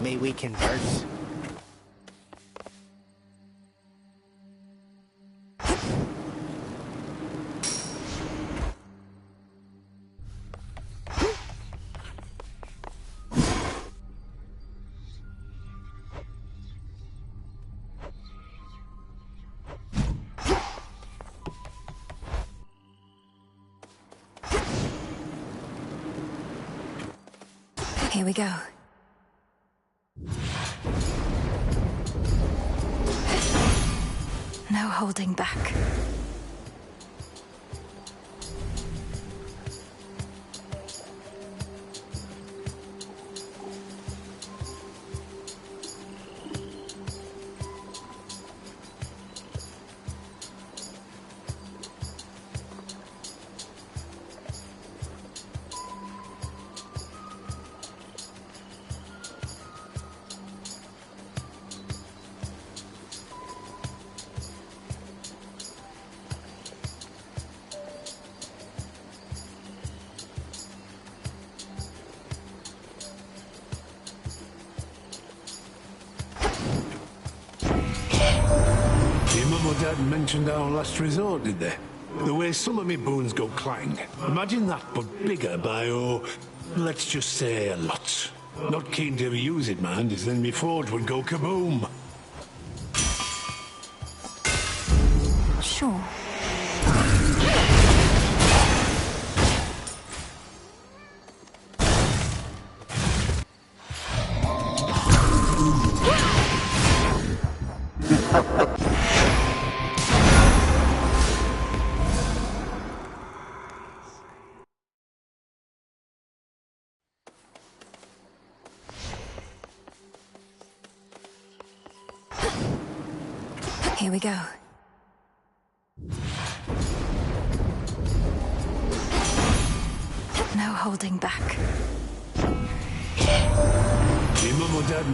May we converse? Here we go. No holding back. Mum or Dad mentioned our last resort, did they? The way some of me boons go clang. Imagine that, but bigger by, oh, let's just say a lot. Not keen to ever use it, man, as then me forge would go kaboom. Sure. Here we go. No holding back. Your mum or dad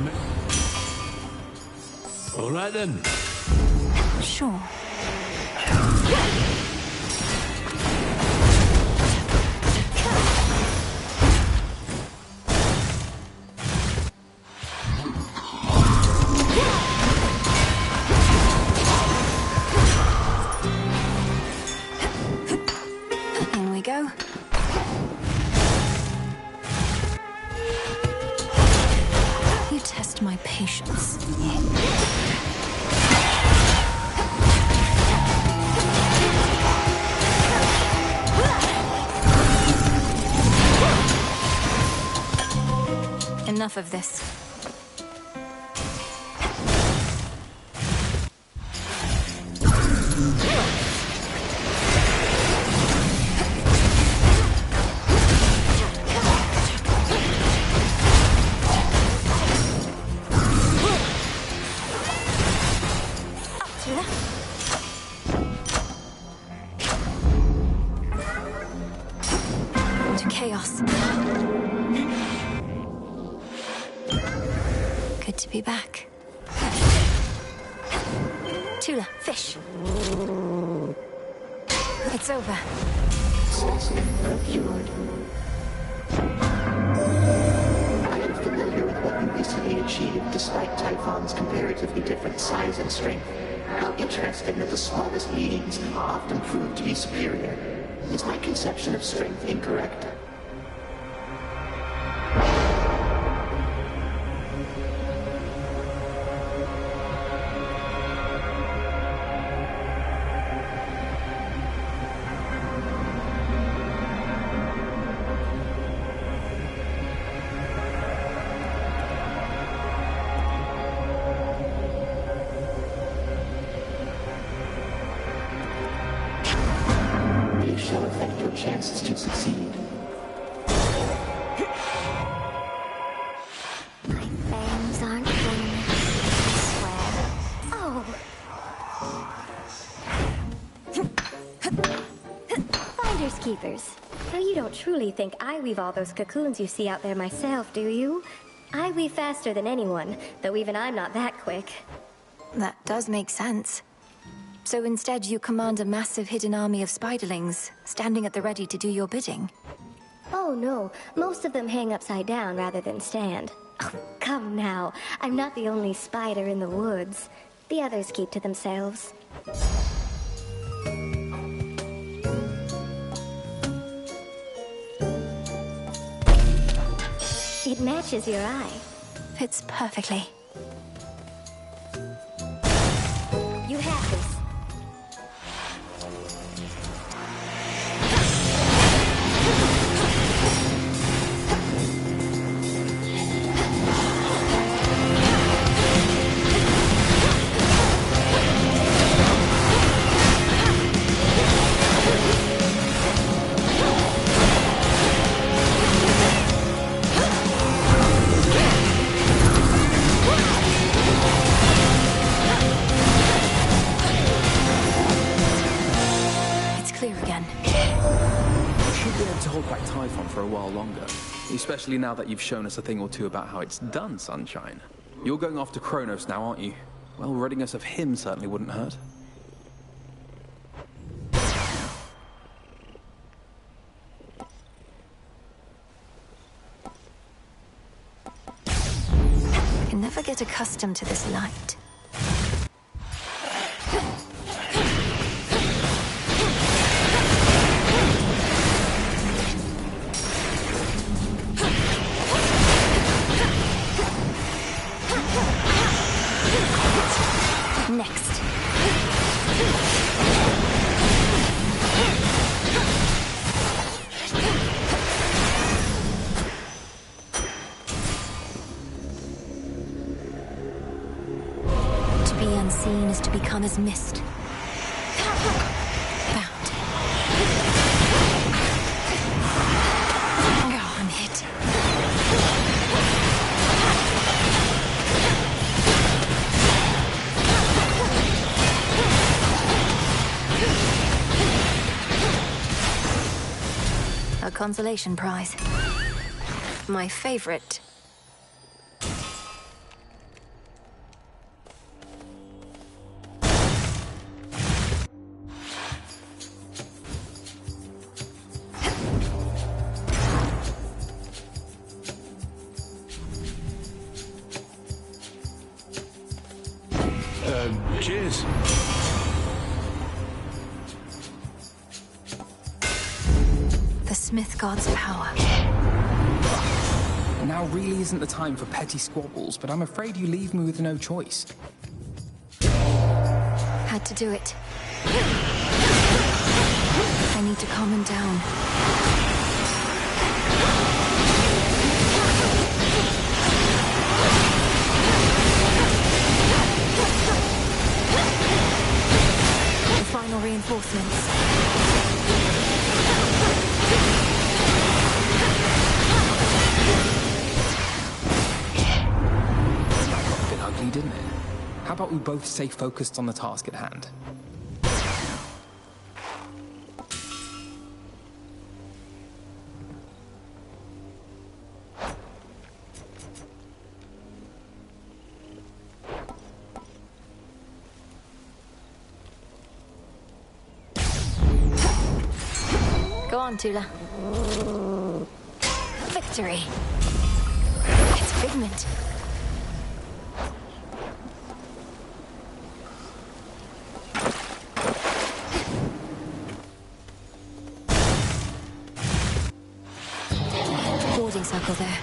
all right then. Sure. In we go. You test my patience. Enough of this. To chaos. Good to be back. Tula, fish. It's over. Specimen procured. I am familiar with what you recently achieved despite Typhon's comparatively different size and strength. How interesting that the smallest beings often prove to be superior. Is my conception of strength incorrect? Shall affect your chances to succeed. My fangs aren't venomous, I swear. Oh! Finders keepers. Now you don't truly think I weave all those cocoons you see out there myself, do you? I weave faster than anyone, though even I'm not that quick. That does make sense. So instead you command a massive hidden army of spiderlings, standing at the ready to do your bidding. Oh no, most of them hang upside down rather than stand. Oh, come now. I'm not the only spider in the woods. The others keep to themselves. It matches your eye. Fits perfectly. You have this. For a while longer, especially now that you've shown us a thing or two about how it's done, Sunshine. You're going after Kronos now, aren't you? Well, ridding us of him certainly wouldn't hurt. I can never get accustomed to this light. Next. To be unseen is to become as mist. Found. Oh, I'm hit. A consolation prize. My favorite. Cheers. The Smith God's power. Now really isn't the time for petty squabbles, but I'm afraid you leave me with no choice. Had to do it. I need to calm him down. The final reinforcements. Didn't it? How about we both stay focused on the task at hand? Go on, Tula. Victory. It's Figment. Circle there.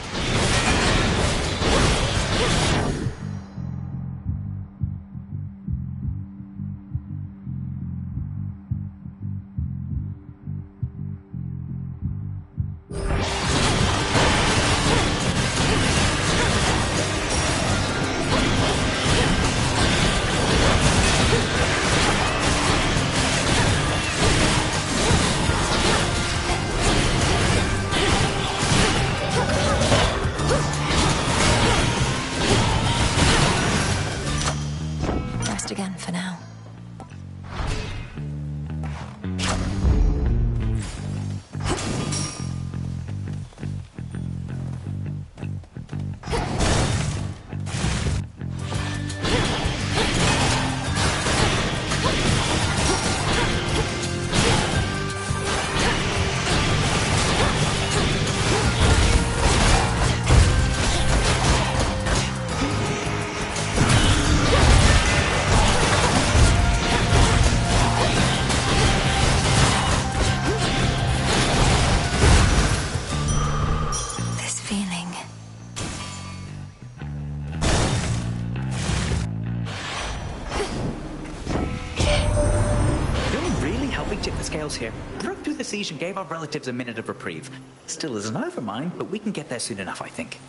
here. Broke through the siege and gave our relatives a minute of reprieve. Still isn't over, mind, but we can get there soon enough, I think.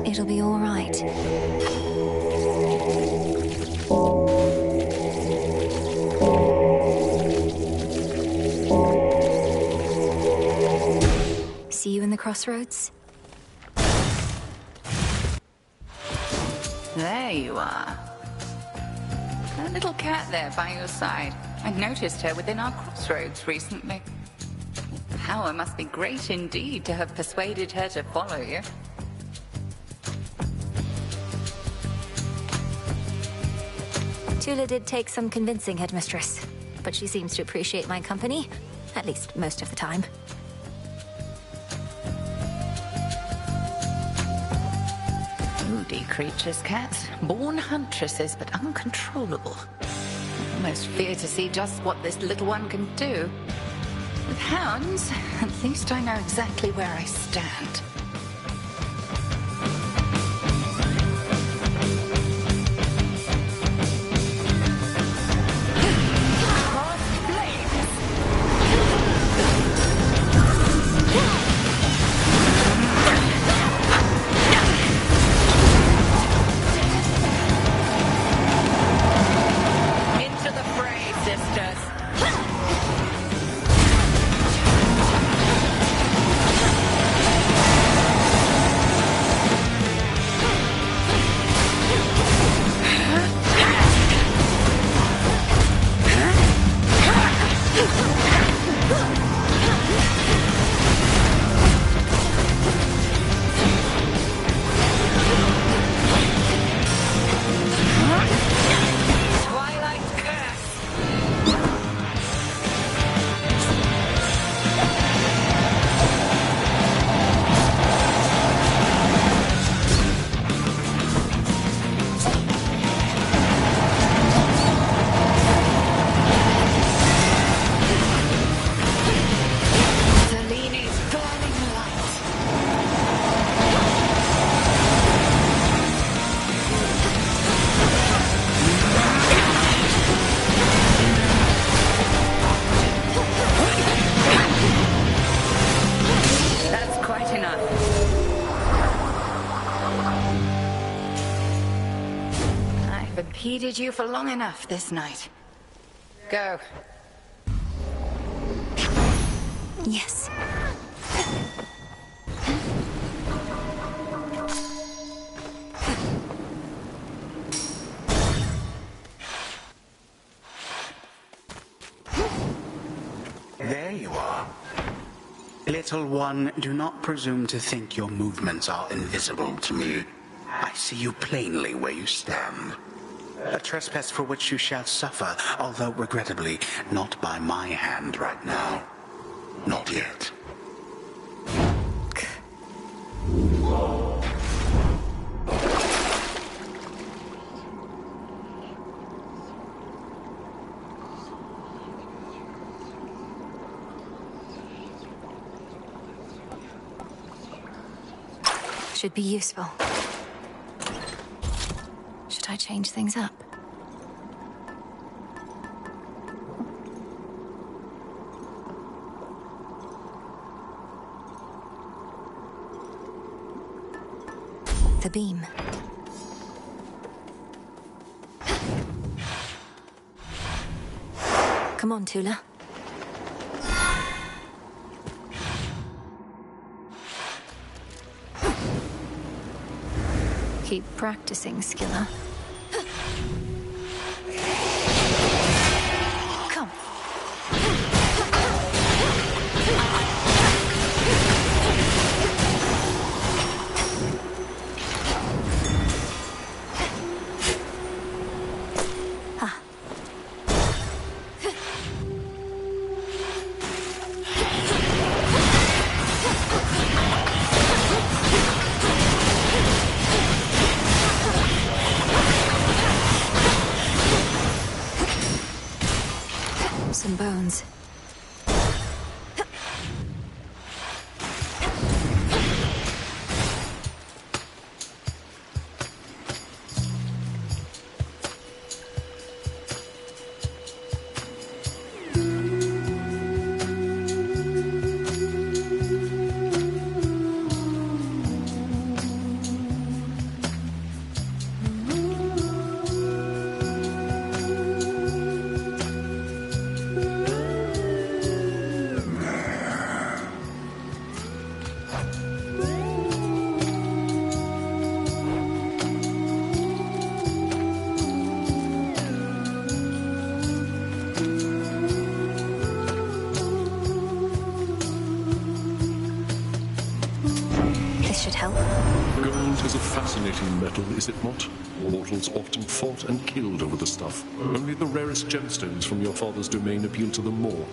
It'll be all right. See you in the crossroads? There you are. That little cat there by your side. I noticed her within our crossroads recently. Power must be great indeed to have persuaded her to follow you. Tula did take some convincing, Headmistress. But she seems to appreciate my company. At least most of the time. Moody creatures, cats. Born huntresses, but uncontrollable. I almost fear to see just what this little one can do. With hounds, at least I know exactly where I stand. Impeded you for long enough this night. Go. Yes. There you are. Little one, do not presume to think your movements are invisible to me. I see you plainly where you stand. A trespass for which you shall suffer, although regrettably not by my hand right now. Not yet. Should be useful. Should I change things up? The beam. Come on, Tula. Keep practicing, Skiller. Come. Ah. fascinating metal, is it not? Mortals often fought and killed over the stuff. Only the rarest gemstones from your father's domain appeal to them more.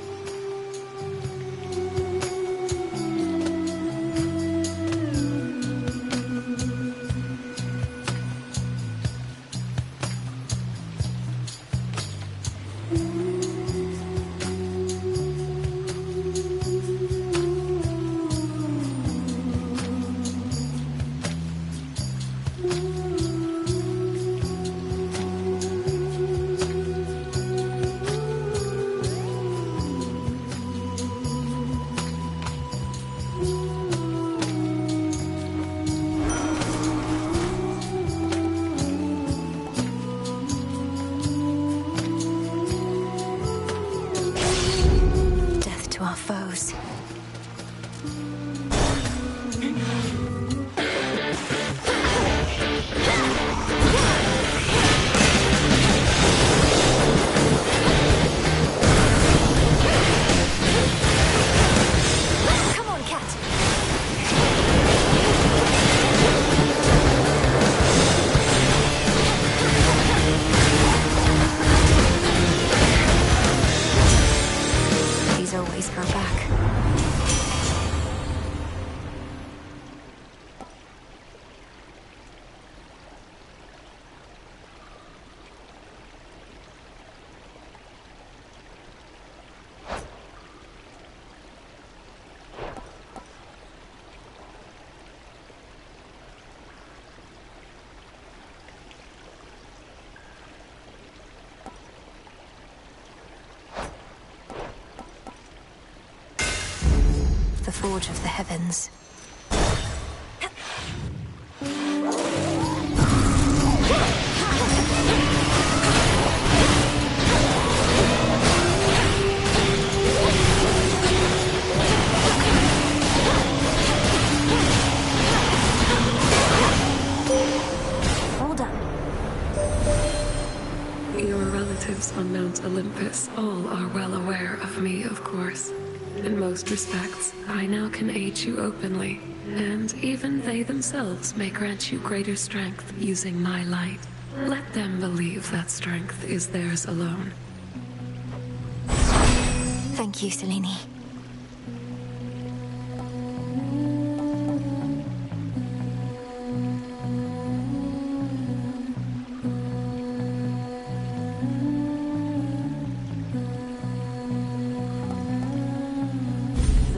The Forge of the Heavens. Hold on. Your relatives on Mount Olympus all are well aware of me, of course. In most respects, I now can aid you openly, and even they themselves may grant you greater strength using my light. Let them believe that strength is theirs alone. Thank you, Selene.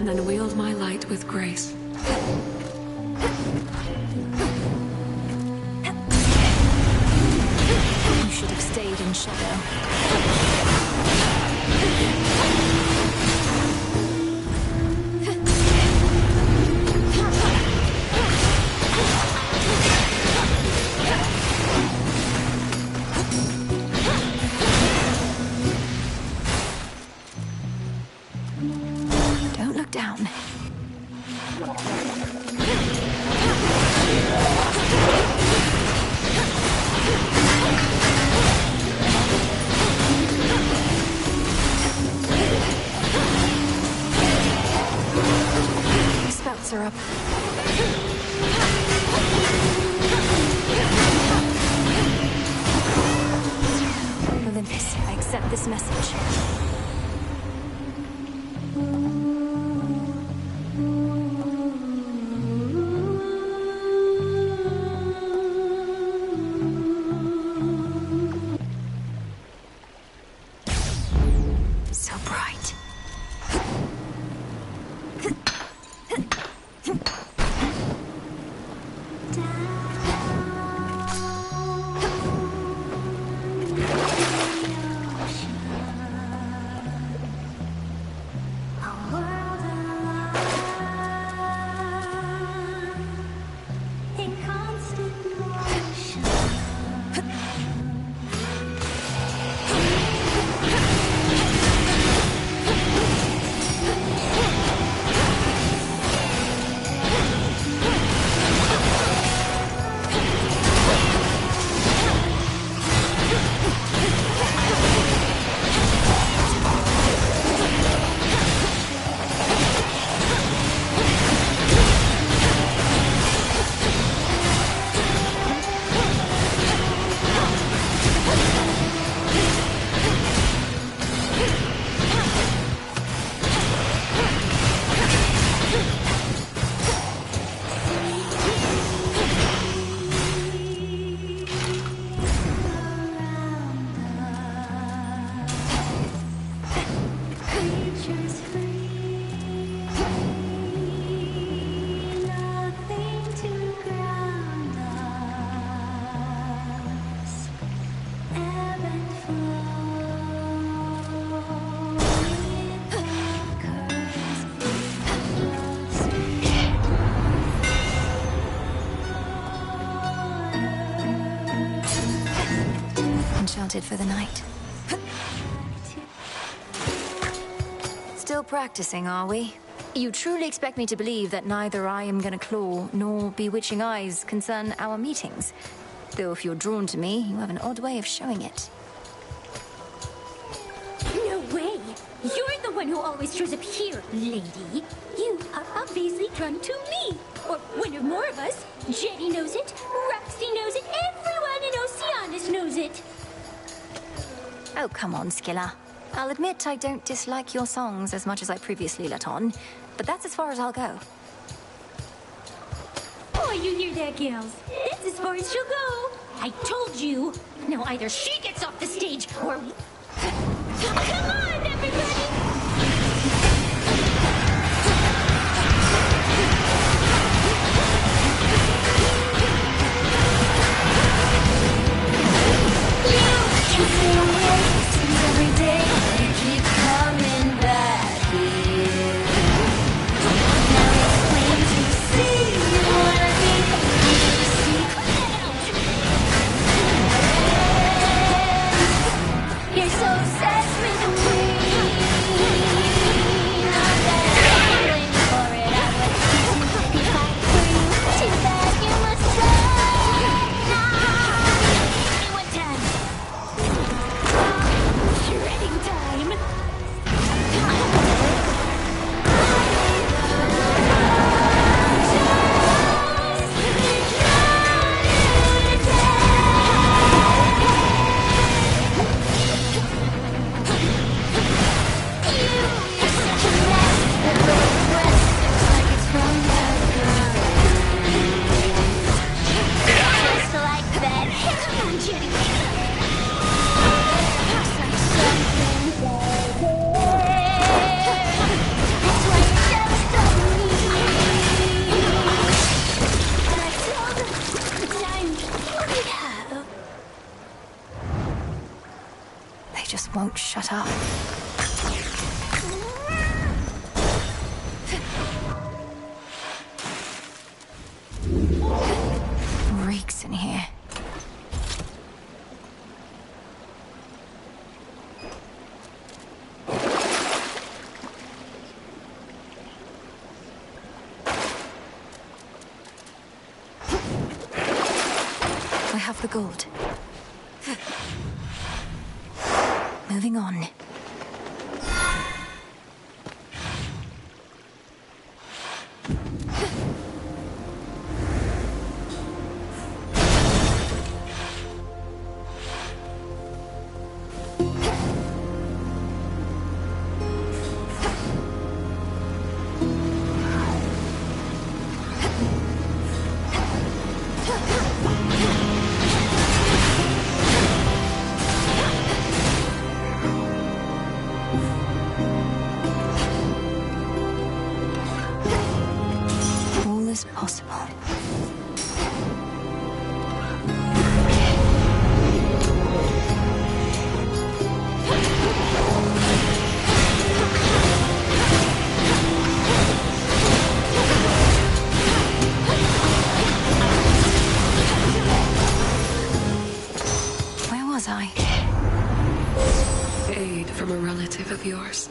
Then wield my light with grace. You should have stayed in shadow. Don't look down. Enchanted for the night. Still practicing, are we? You truly expect me to believe that neither I am gonna claw nor bewitching eyes concern our meetings? Though if you're drawn to me, you have an odd way of showing it. No way! You're the one who always shows up here, lady. You are obviously drawn to me. Or one or more of us. Jetty knows it, Roxy knows it, everyone in Oceanus knows it. Oh, come on, Skilla. I'll admit I don't dislike your songs as much as I previously let on, but that's as far as I'll go. Oh, you hear that, gals? That's as far as she'll go. I told you. Now either she gets off the stage, or... Come on, everybody! Every day you keep coming back here. Now it's plain to see you wanna be you're so obsessed with me. Not that I blame you for it. I would be fighting for you. Too bad you must die now. Shredding time! Just like that. Come on, Jenny. That's why you're jealous of me. But I told them that I'm beautiful. They just won't shut up. Reeks in here. I have the gold. Moving on. All is possible. Where was I? Aid from a relative of yours.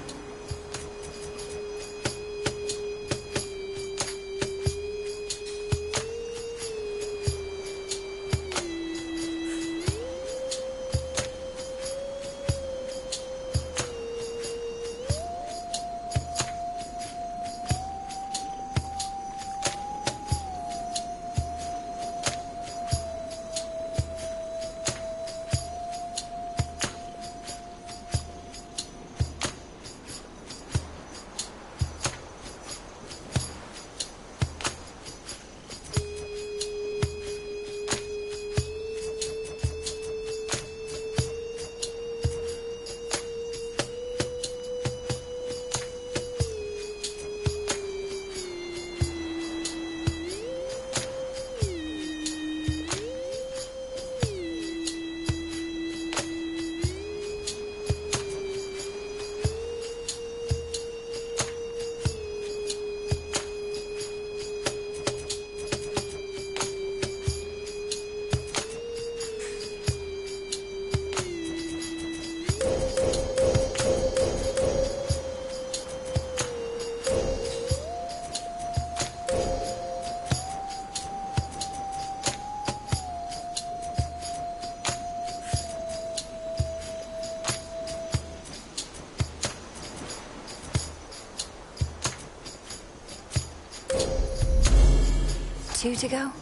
2 to go.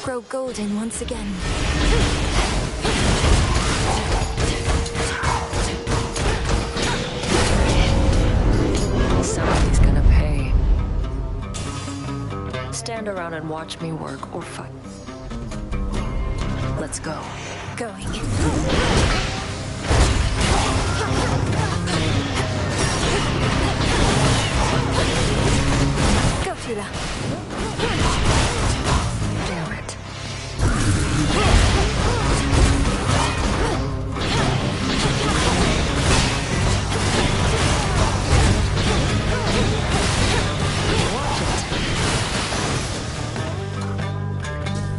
Grow golden once again. Somebody's gonna pay. Stand around and watch me work or fight. Let's go. Going. Go, Tula. Damn it.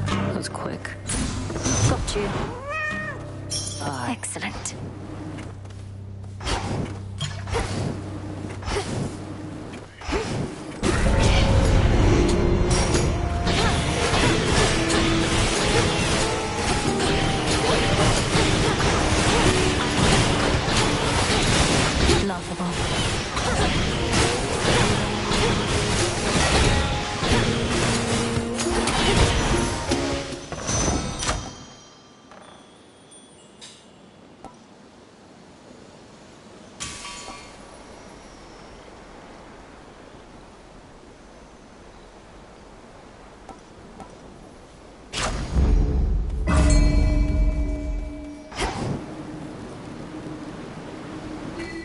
That was quick. Got you. Bye. Excellent. Laughable.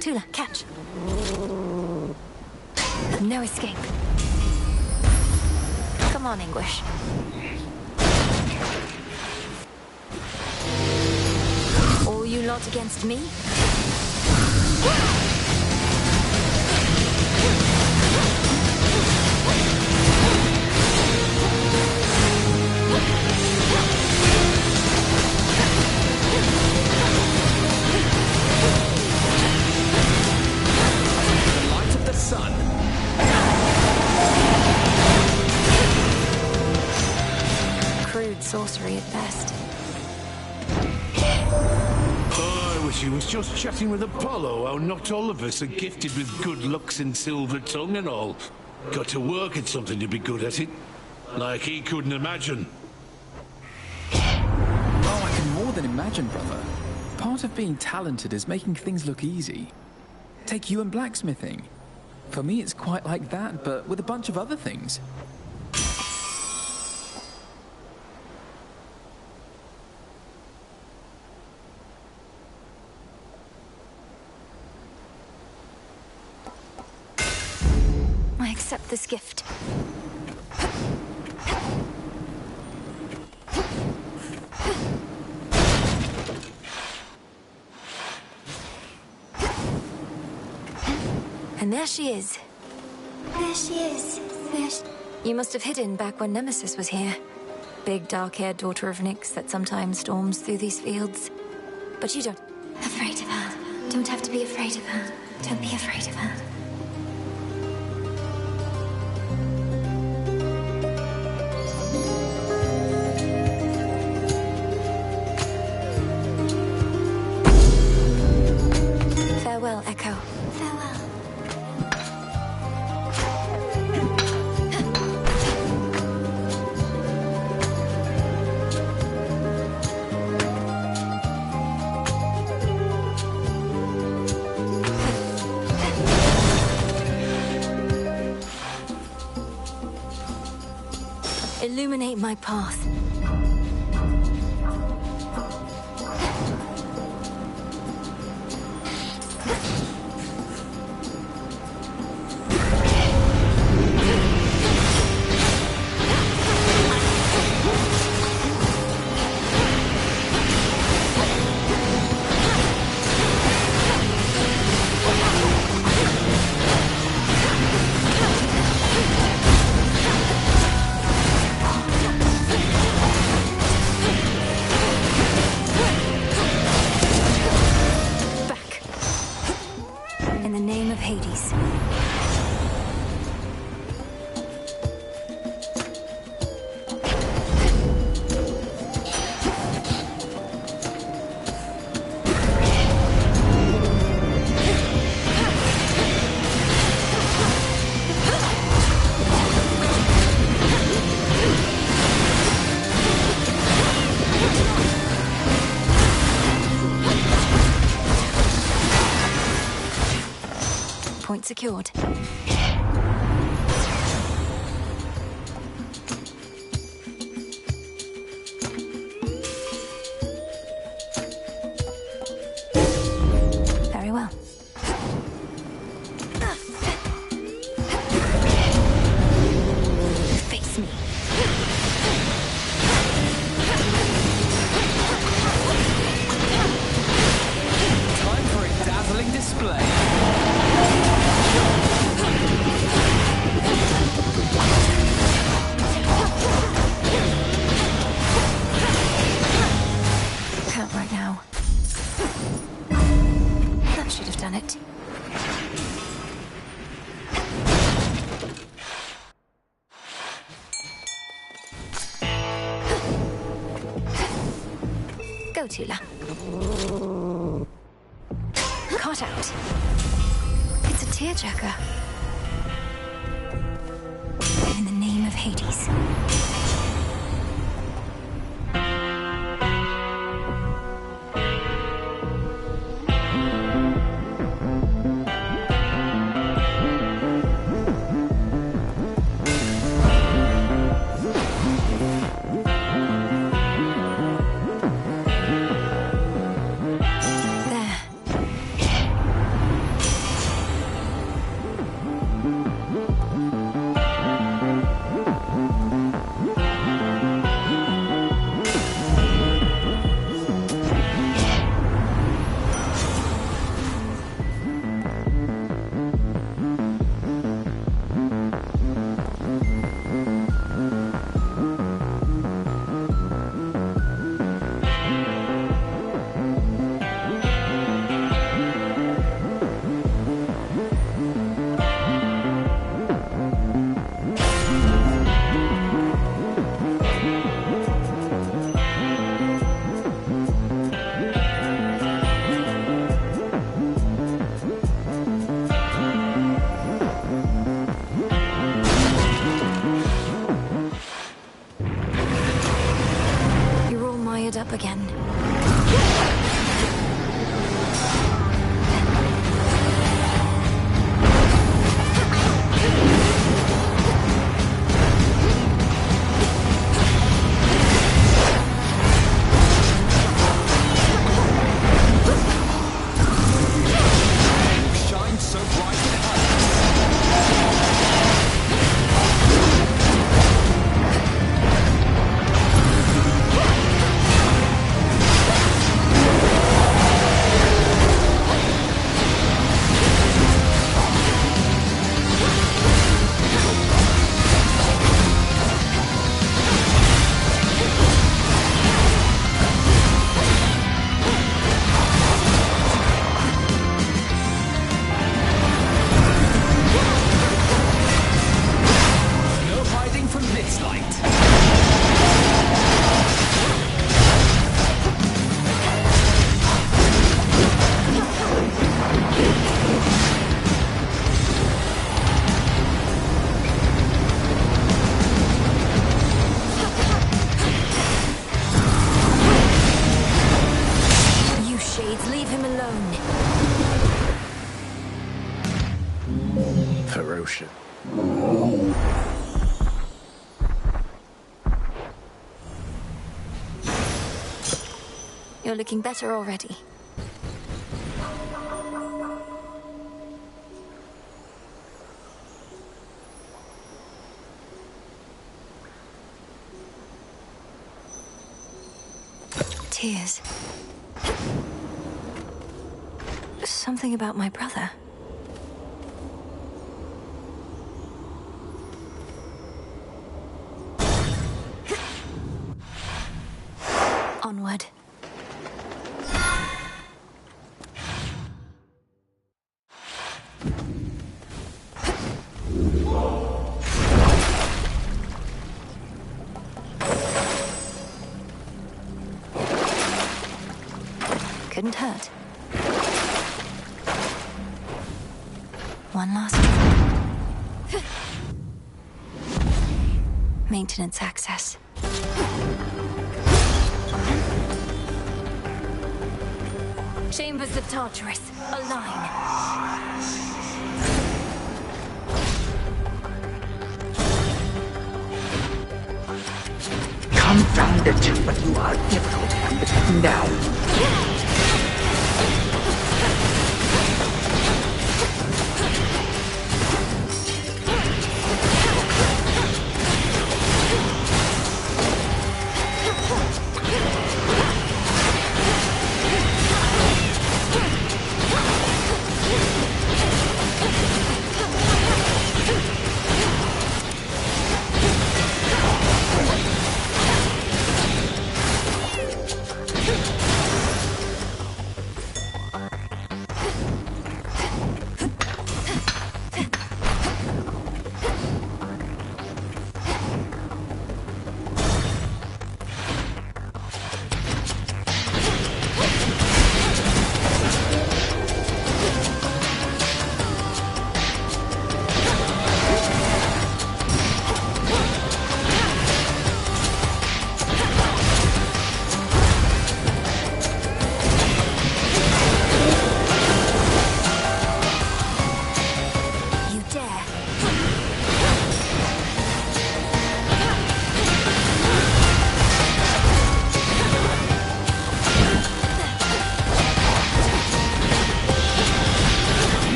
Tula, catch. No escape. Come on, Anguish. All you lot against me? The light of the sun. Crude sorcery at best. Oh, I wish he was just chatting with Apollo, how not all of us are gifted with good looks and silver tongue and all. Got to work at something to be good at it. Like he couldn't imagine. Oh, I can more than imagine, brother. Part of being talented is making things look easy. Take you and blacksmithing. For me, it's quite like that, but with a bunch of other things. I accept this gift. And there she is. There she is. You must have hidden back when Nemesis was here. Big, dark-haired daughter of Nyx that sometimes storms through these fields. But you don't. Afraid of her. Don't have to be afraid of her. Don't be afraid of her. Farewell, Echo. Farewell. Illuminate my path. secured. Very well. Face me. Time for a dazzling display. Can't right now. That should have done it. Go, Tula. Caught out. It's a tearjerker. In the name of Hades. There. You're all mired up again. Shine so bright in heaven. No hiding from this light. You shades, leave him alone. Ferocious. You're looking better already. Tears. Something about my brother. Onward. Couldn't hurt. One last one. Maintenance access. Chambers of Tartarus, align. Confound it, but you are difficult and pin down.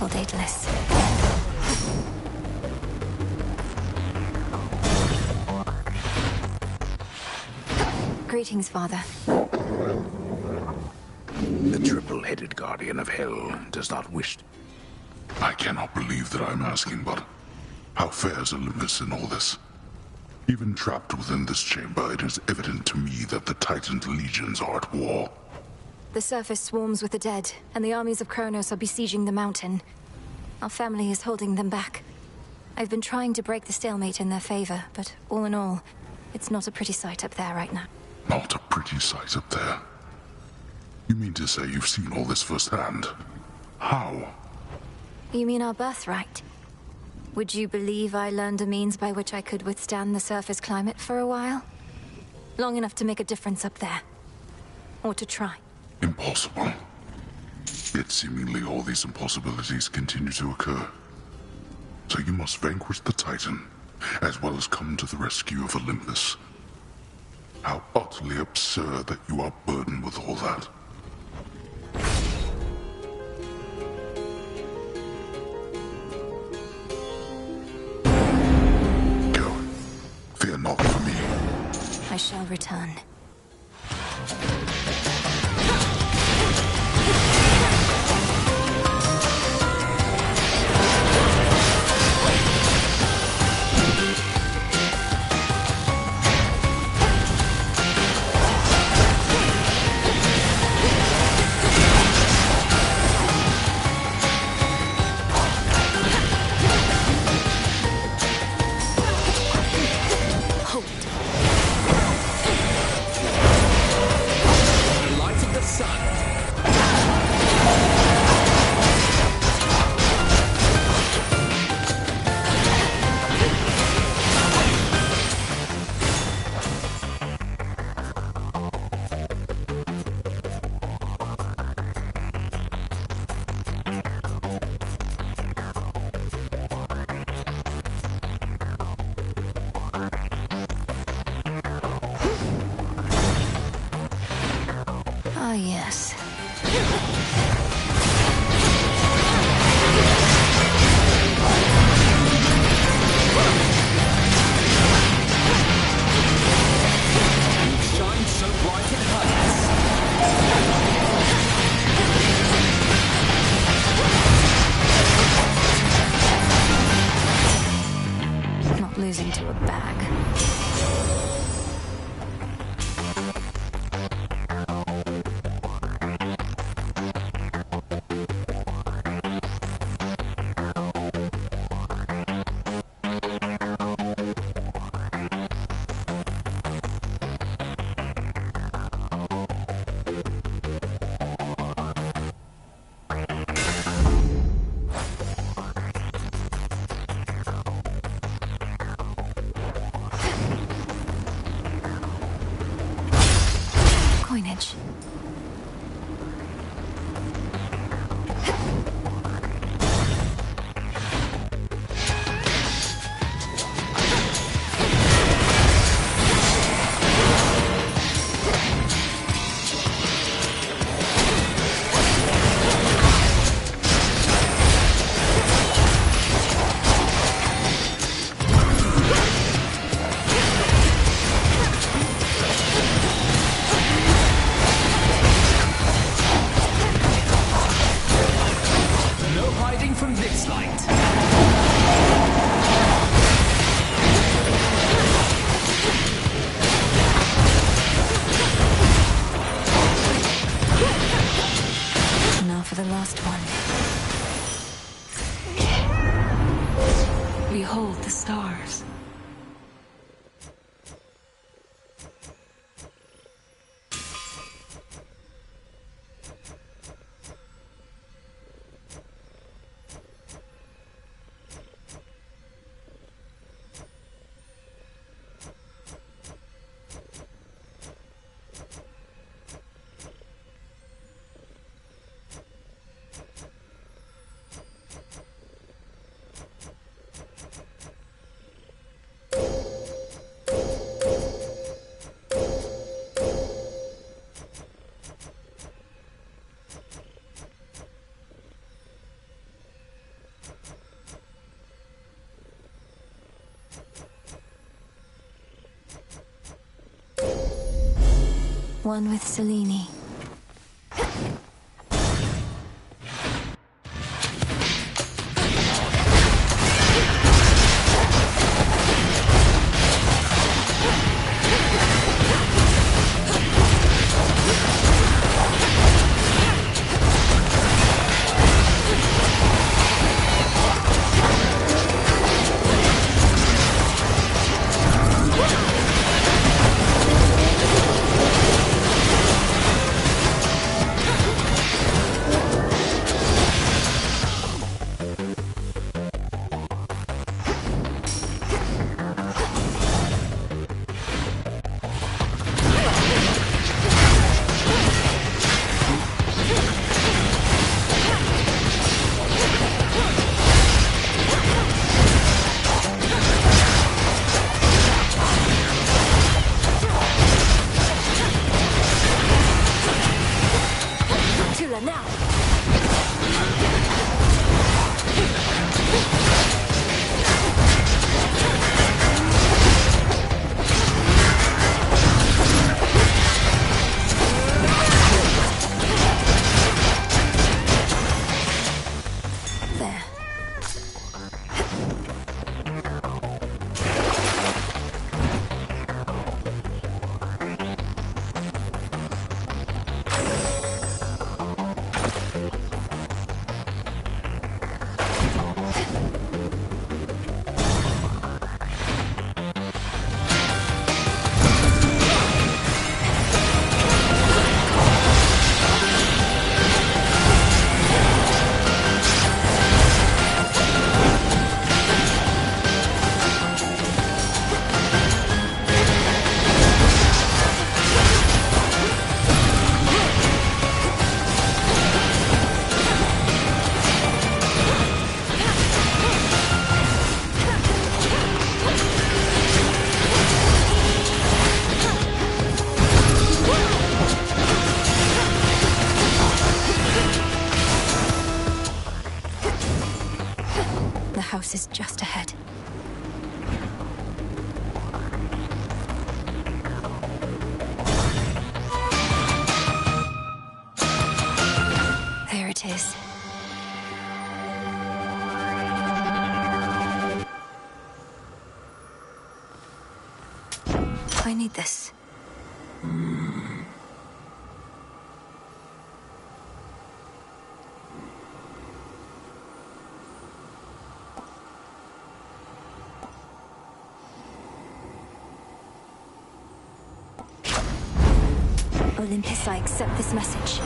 Daedalus. Greetings, Father. The triple-headed guardian of hell does not wish... I cannot believe that I'm asking, but how fares Olympus in all this? Even trapped within this chamber, it is evident to me that the Titan's legions are at war. The surface swarms with the dead, and the armies of Kronos are besieging the mountain. Our family is holding them back. I've been trying to break the stalemate in their favor, but all in all, it's not a pretty sight up there right now. Not a pretty sight up there. You mean to say you've seen all this firsthand? How? You mean our birthright? Would you believe I learned a means by which I could withstand the surface climate for a while? Long enough to make a difference up there. Or to try. Impossible. Yet seemingly all these impossibilities continue to occur. So you must vanquish the Titan, as well as come to the rescue of Olympus. How utterly absurd that you are burdened with all that. Go. Fear not for me. I shall return. Ah, yes. You shine so bright in heights. Not losing to a bag. chance. No hiding from this light. Now for the last one. Behold the stars. One with Selene. house is just ahead. There it is. I need this. Olympus, I accept this message.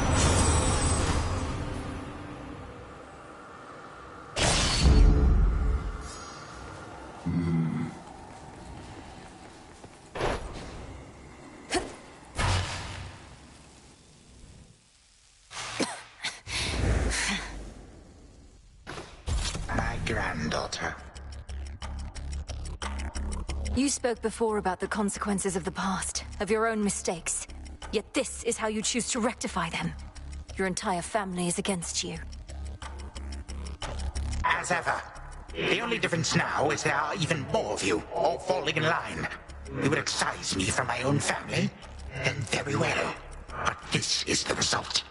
You spoke before about the consequences of the past, of your own mistakes. Yet this is how you choose to rectify them. Your entire family is against you. As ever. The only difference now is there are even more of you, all falling in line. You would excise me from my own family? Then very well. But this is the result.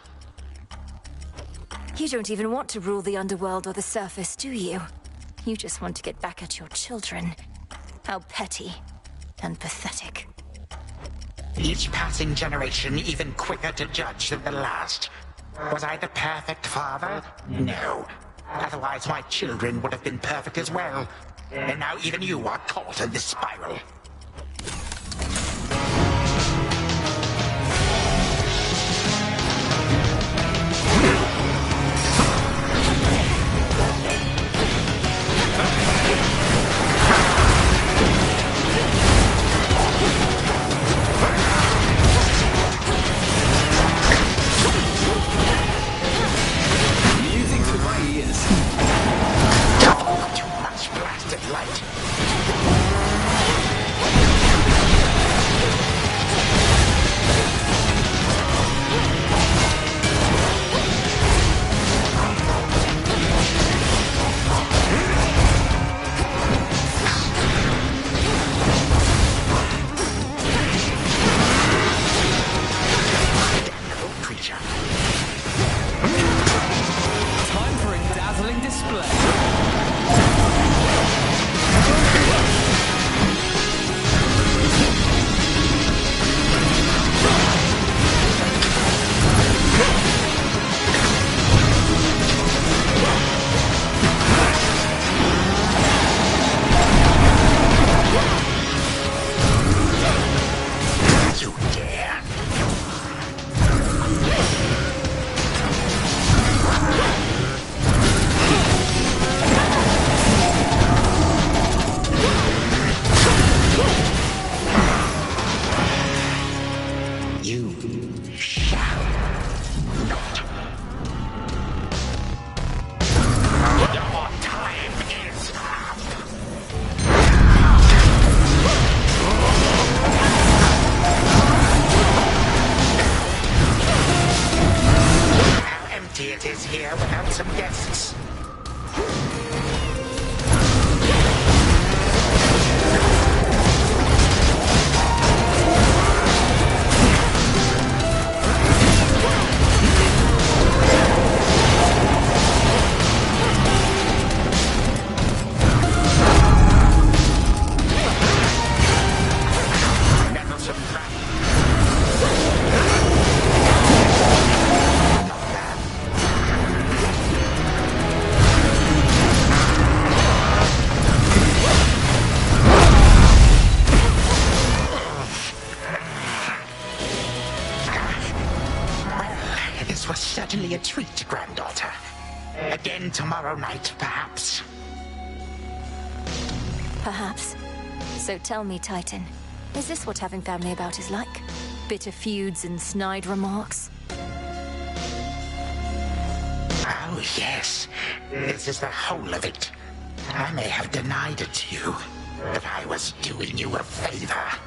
You don't even want to rule the underworld or the surface, do you? You just want to get back at your children. How petty and pathetic. Each passing generation even quicker to judge than the last. Was I the perfect father? No. Otherwise my children would have been perfect as well. And now even you are caught in this spiral. A treat, granddaughter. Again tomorrow night, perhaps. Perhaps. So tell me, Titan, is this what having family about is like? Bitter feuds and snide remarks? Oh, yes. This is the whole of it. I may have denied it to you, but I was doing you a favor.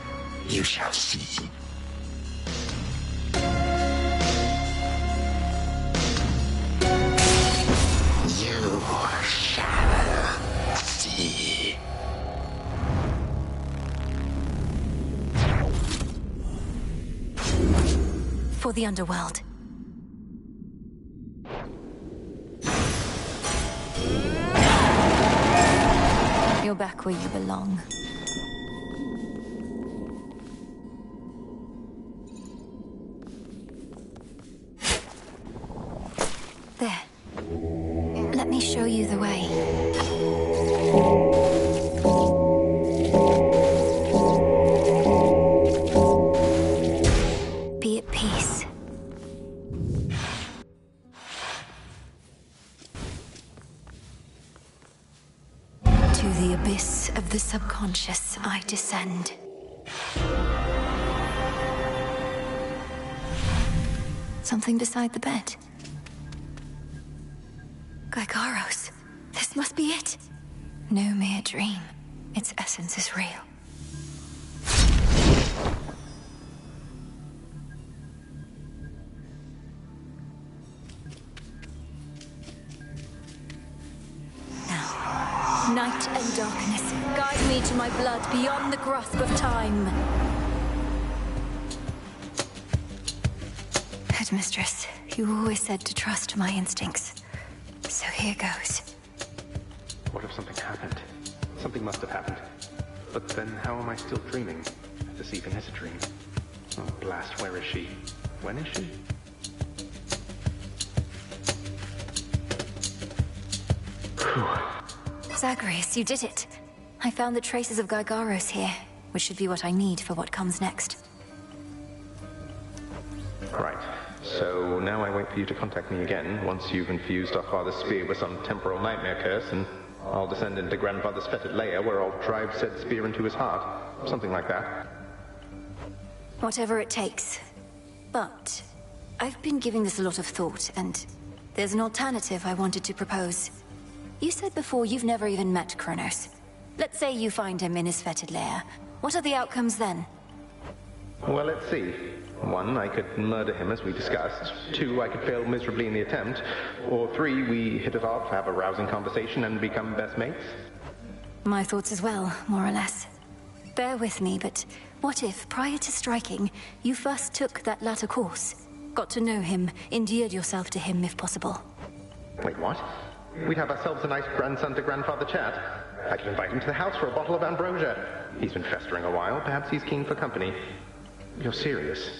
You shall see. You shall see. For the underworld. You're back where you belong. There. Let me show you the way. Be at peace. To the abyss of the subconscious I descend. Something beside the bed. Gygaros, this must be it. No mere dream. Its essence is real. into my blood beyond the grasp of time. Headmistress, you always said to trust my instincts. So here goes. What if something happened? Something must have happened. But then how am I still dreaming? If this even is a dream. Oh, blast, where is she? When is she? Zagreus, you did it. I found the traces of Gygaros here, which should be what I need for what comes next. Right. So now I wait for you to contact me again once you've infused our father's spear with some temporal nightmare curse, and I'll descend into grandfather's fetid lair where I'll drive said spear into his heart. Something like that. Whatever it takes. But I've been giving this a lot of thought, and there's an alternative I wanted to propose. You said before you've never even met Kronos. Let's say you find him in his fetid lair. What are the outcomes then? Well, let's see. 1, I could murder him as we discussed. 2, I could fail miserably in the attempt. Or 3, we hit it off, have a rousing conversation, and become best mates. My thoughts as well, more or less. Bear with me, but what if, prior to striking, you first took that latter course? Got to know him, endeared yourself to him if possible. Wait, what? We'd have ourselves a nice grandson-to-grandfather chat. I could invite him to the house for a bottle of ambrosia. He's been festering a while. Perhaps he's keen for company. You're serious?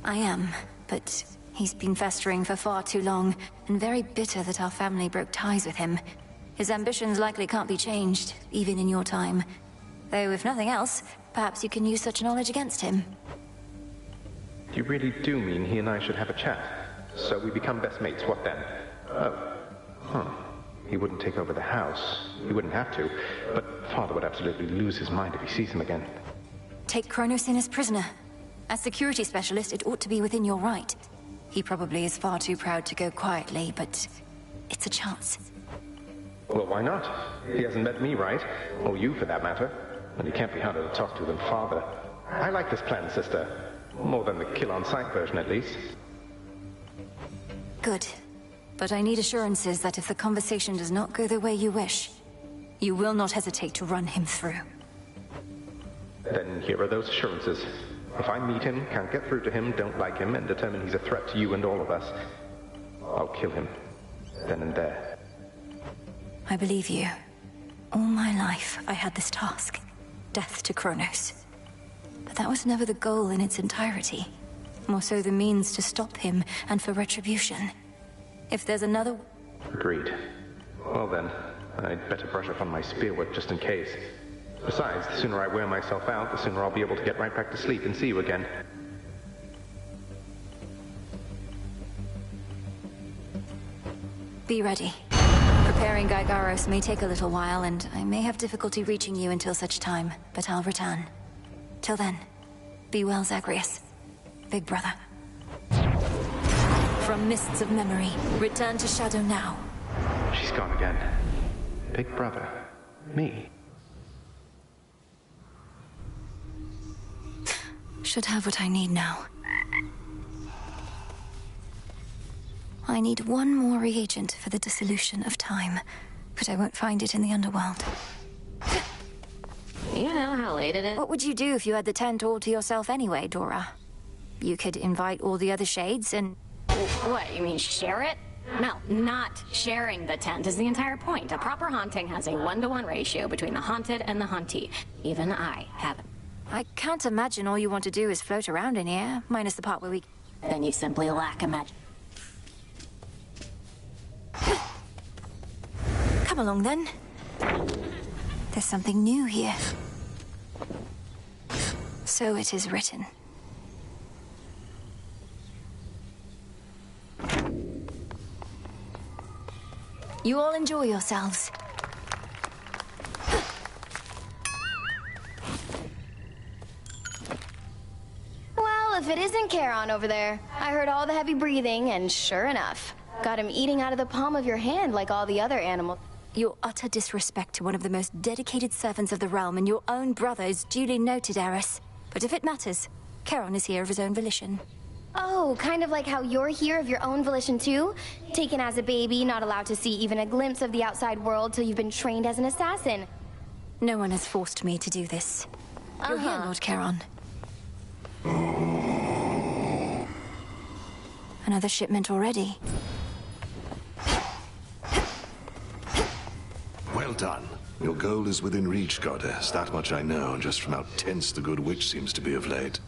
I am, but he's been festering for far too long, and very bitter that our family broke ties with him. His ambitions likely can't be changed, even in your time. Though, if nothing else, perhaps you can use such knowledge against him. You really do mean he and I should have a chat? So we become best mates, what then? Oh. Huh. He wouldn't take over the house. He wouldn't have to. But Father would absolutely lose his mind if he sees him again. Take Kronos in as prisoner. As security specialist, it ought to be within your right. He probably is far too proud to go quietly, but it's a chance. Well, why not? He hasn't met me, right? Or you, for that matter. And he can't be harder to talk to than Father. I like this plan, sister. More than the kill-on-sight version, at least. Good. But I need assurances that if the conversation does not go the way you wish, you will not hesitate to run him through. Then here are those assurances. If I meet him, can't get through to him, don't like him, and determine he's a threat to you and all of us, I'll kill him. Then and there. I believe you. All my life, I had this task. Death to Kronos. But that was never the goal in its entirety. More so the means to stop him, and for retribution. If there's another... Agreed. Well then, I'd better brush up on my spearwork just in case. Besides, the sooner I wear myself out, the sooner I'll be able to get right back to sleep and see you again. Be ready. Preparing Gygaros may take a little while, and I may have difficulty reaching you until such time, but I'll return. Till then, be well, Zagreus. Big brother. From mists of memory, return to Shadow now. She's gone again. Big brother. Me. Should have what I need now. I need one more reagent for the dissolution of time, but I won't find it in the underworld. You know how late it is? What would you do if you had the tent all to yourself anyway, Dora? You could invite all the other shades and... What, you mean share it? No, not sharing the tent is the entire point. A proper haunting has a 1-to-1 ratio between the haunted and the hauntee. Even I haven't. I can't imagine all you want to do is float around in here, minus the part where we... Then you simply lack imagine. Come along then. There's something new here. So it is written. You all enjoy yourselves. Well, if it isn't Charon over there, I heard all the heavy breathing, and sure enough, got him eating out of the palm of your hand like all the other animals. Your utter disrespect to one of the most dedicated servants of the realm and your own brother is duly noted, Eris. But if it matters, Charon is here of his own volition. Oh, kind of like how you're here of your own volition too? Taken as a baby, not allowed to see even a glimpse of the outside world till you've been trained as an assassin. No one has forced me to do this. You're here, Lord Charon. Another shipment already. Well done. Your goal is within reach, Goddess. That much I know, just from how tense the Good Witch seems to be of late.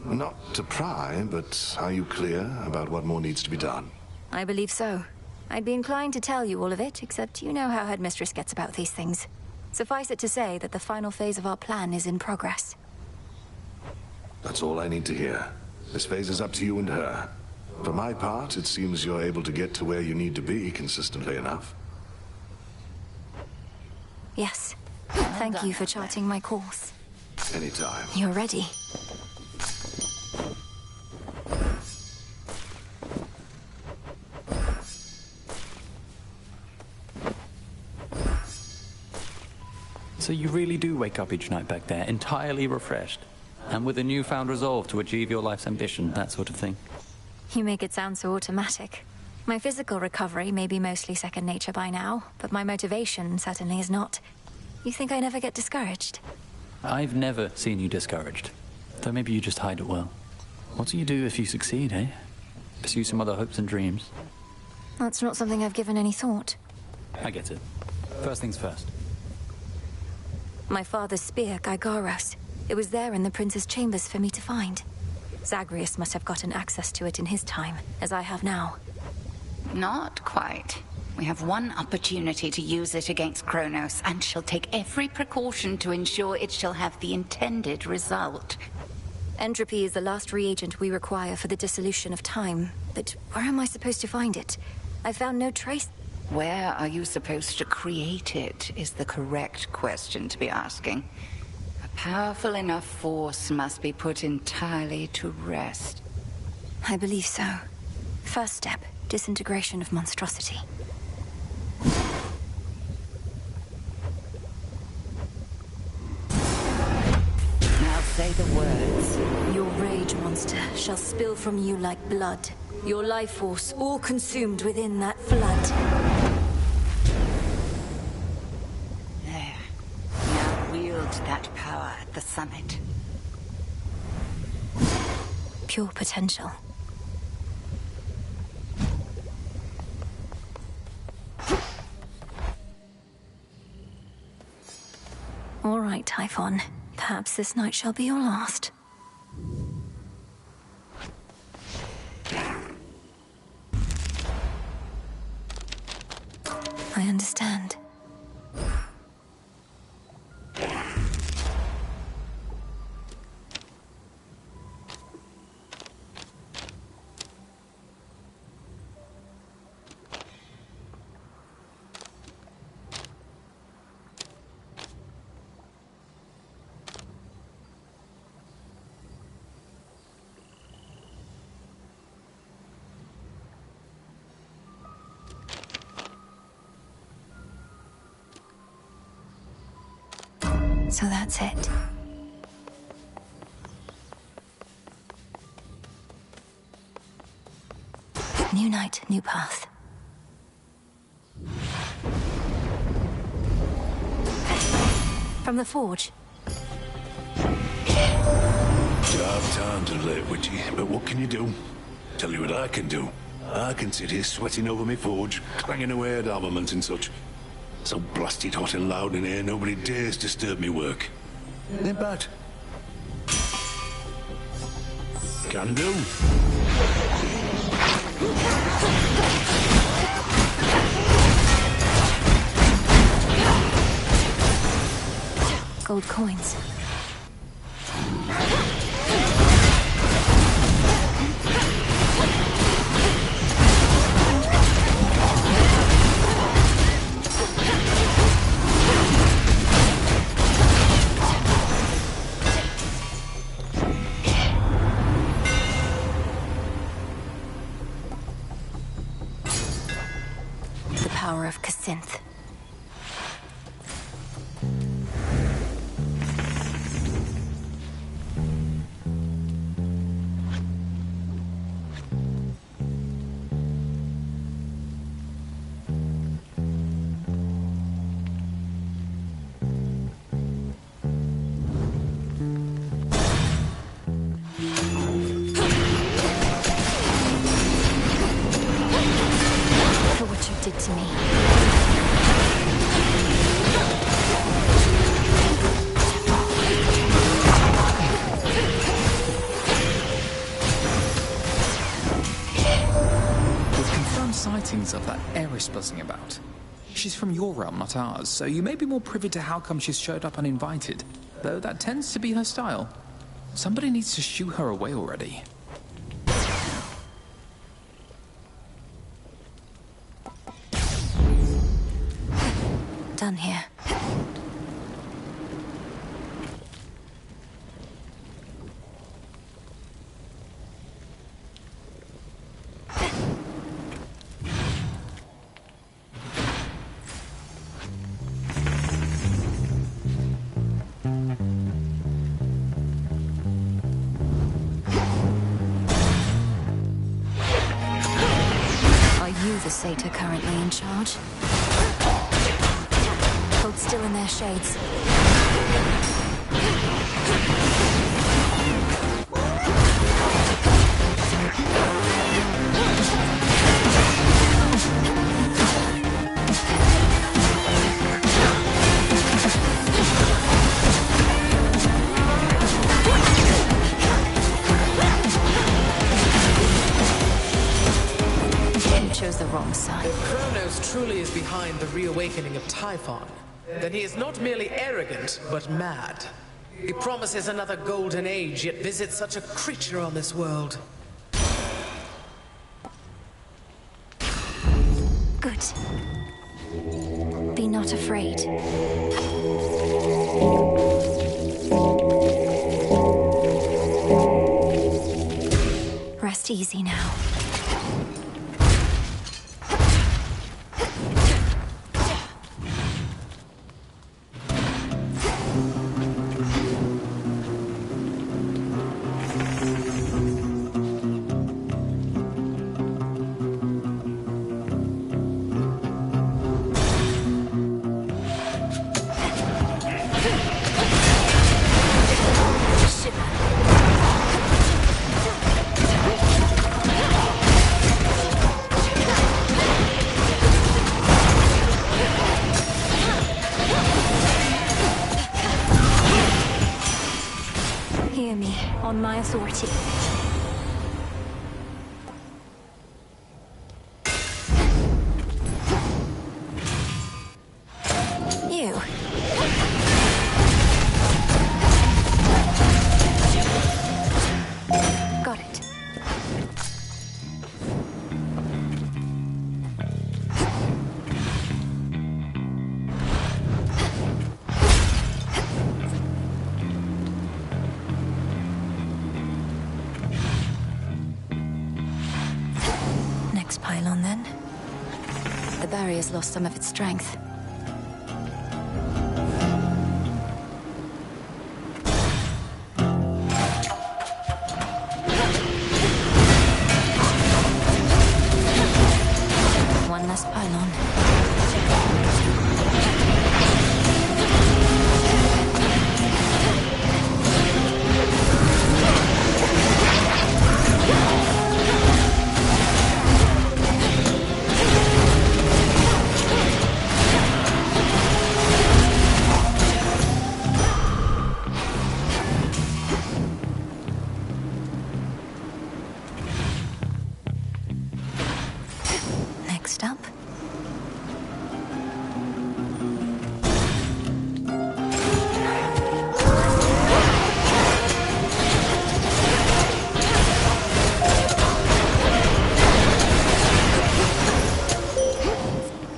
Not to pry, but are you clear about what more needs to be done? I believe so. I'd be inclined to tell you all of it, except you know how Headmistress gets about these things. Suffice it to say that the final phase of our plan is in progress. That's all I need to hear. This phase is up to you and her. For my part, it seems you're able to get to where you need to be consistently enough. Yes. Thank you for charting my course. Anytime. You're ready. So you really do wake up each night back there, entirely refreshed, and with a newfound resolve to achieve your life's ambition, that sort of thing. You make it sound so automatic. My physical recovery may be mostly second nature by now, but my motivation certainly is not. You think I never get discouraged? I've never seen you discouraged. Though maybe you just hide it well. What do you do if you succeed, eh? Pursue some other hopes and dreams? That's not something I've given any thought. I get it. First things first. My father's spear, Gygaros. It was there in the prince's chambers for me to find. Zagreus must have gotten access to it in his time, as I have now. Not quite. We have one opportunity to use it against Kronos, and she'll take every precaution to ensure it shall have the intended result. Entropy is the last reagent we require for the dissolution of time. But where am I supposed to find it? I found no trace. Where are you supposed to create it is the correct question to be asking. A powerful enough force must be put entirely to rest. I believe so. First step, disintegration of monstrosity. Now say the words. Your rage, monster, shall spill from you like blood. Your life force all consumed within that flood. There. Now wield that power at the summit. Pure potential. All right, Typhon. Perhaps this night shall be your last. I understand. So that's it. New night, new path. From the forge. Job time to late, witchy, but what can you do? Tell you what I can do. I can sit here sweating over my forge, clanging away at armament and such. So blasted hot and loud in here, nobody dares disturb me work. Ain't bad. Can do. Gold coins. The power of Cassynth. sightings of that heiress buzzing about. She's from your realm, not ours, so you may be more privy to how come she's showed up uninvited, though that tends to be her style. Somebody needs to shoo her away already. Done here. The satyr currently in charge. Hold still in their shades. The wrong side. If Kronos truly is behind the reawakening of Typhon, then he is not merely arrogant, but mad. He promises another golden age, yet visits such a creature on this world. Good. Be not afraid. Rest easy now. Hear me, on my authority. You. Got it. Next pylon, then. The barrier's lost some of its strength. One less pylon. Next up.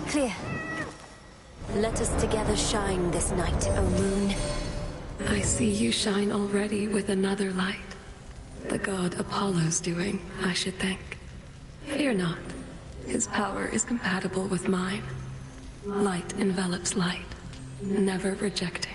Clear. Let us together shine this night, O moon. I see you shine already with another light. The god Apollo's doing, I should think. Fear not. His power is compatible with mine. Light envelops light, never rejecting.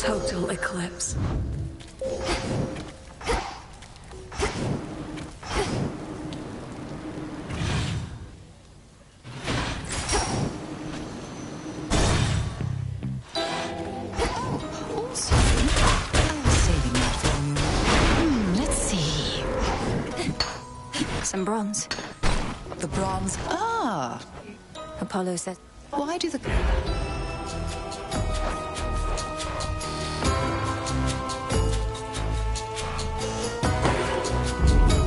total eclipse. Also, I was saving that for you. Let's see. Some bronze. The bronze. Ah! Apollo said. Why do the.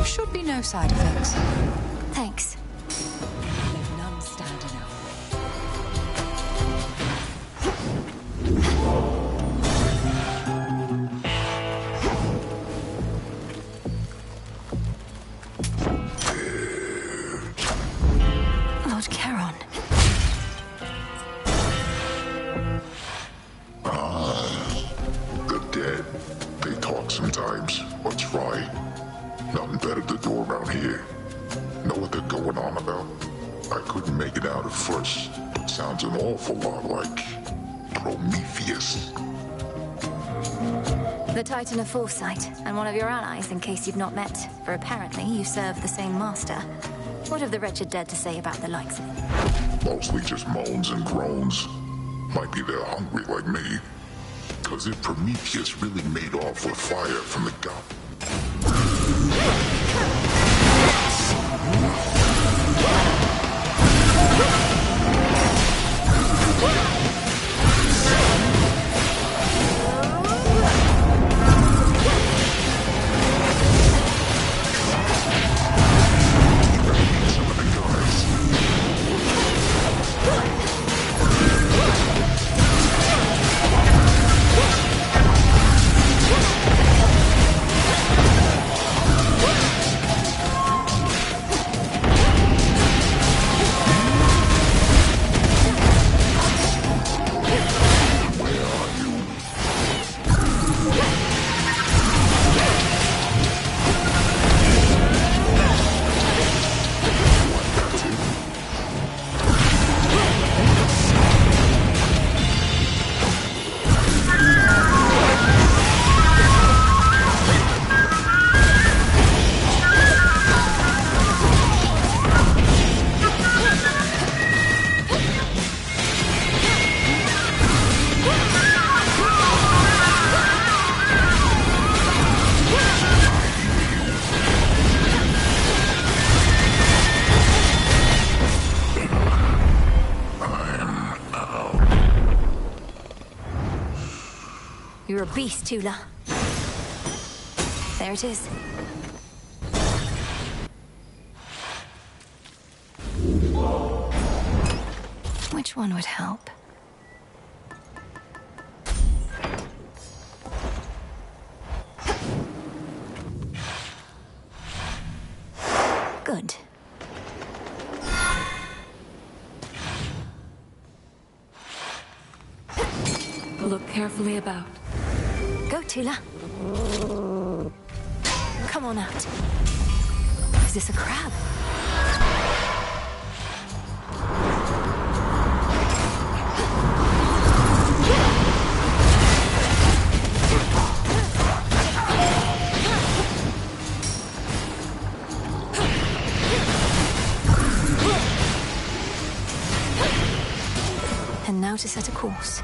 Should be no side effects. Thanks. Let none stand in our way. Lord Charon. The dead. They talk sometimes. What's right? Nothing better to do around here. Know what they're going on about? I couldn't make it out at first, but sounds an awful lot like Prometheus. The Titan of Foresight, and one of your allies in case you've not met, for apparently you serve the same master. What have the wretched dead to say about the likes of him? Mostly just moans and groans. Might be they're hungry like me. Cause if Prometheus really made off with fire from the god. You're a beast, Tula. There it is. Which one would help? Good. Look carefully about. Go, Tula. Come on out. Is this a crab? And now to set a course.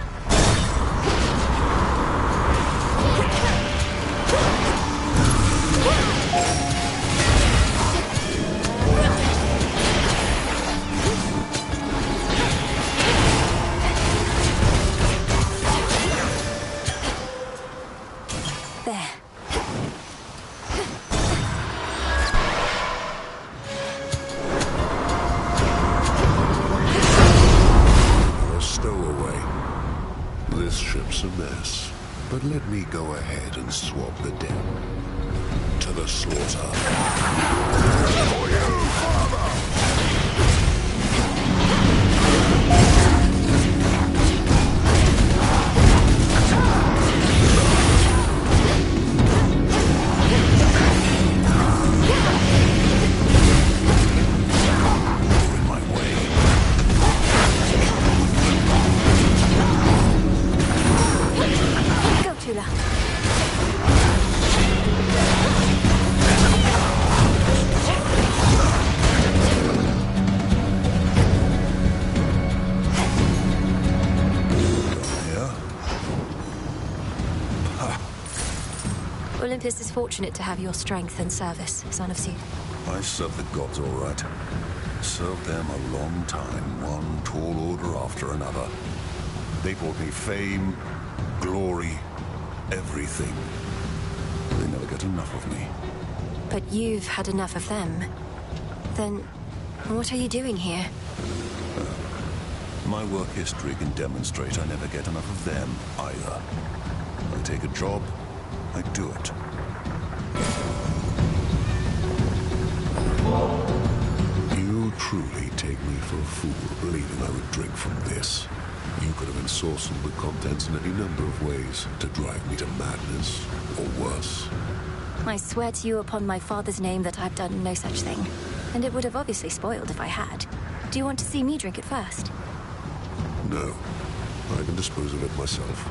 There. A stowaway. This ship's a mess, but let me go ahead and swab the deck. To the slaughter. For you, father! Go, Olympus is fortunate to have your strength and service, son of Zeus. I served the gods all right. Served them a long time, one tall order after another. They brought me fame, glory, everything. They never get enough of me. But you've had enough of them. Then, what are you doing here? My work history can demonstrate I never get enough of them, either. I take a job, I do it. You truly take me for a fool, believing I would drink from this. You could have ensorcelled the contents in any number of ways to drive me to madness, or worse. I swear to you upon my father's name that I've done no such thing. And it would have obviously spoiled if I had. Do you want to see me drink it first? No. I can dispose of it myself.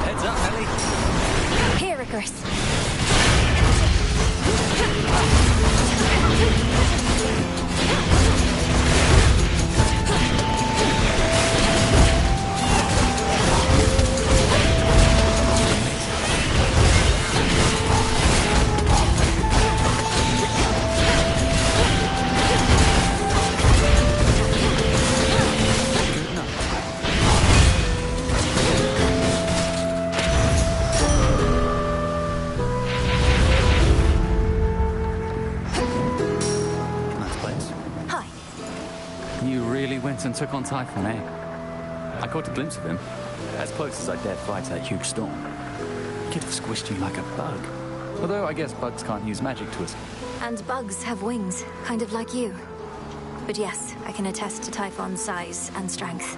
Heads up, Ellie. Here, Icarus. And took on Typhon, eh? I caught a glimpse of him, as close as I dared fight that huge storm. He could have squished you like a bug. Although I guess bugs can't use magic to us. And bugs have wings, kind of like you. But yes, I can attest to Typhon's size and strength.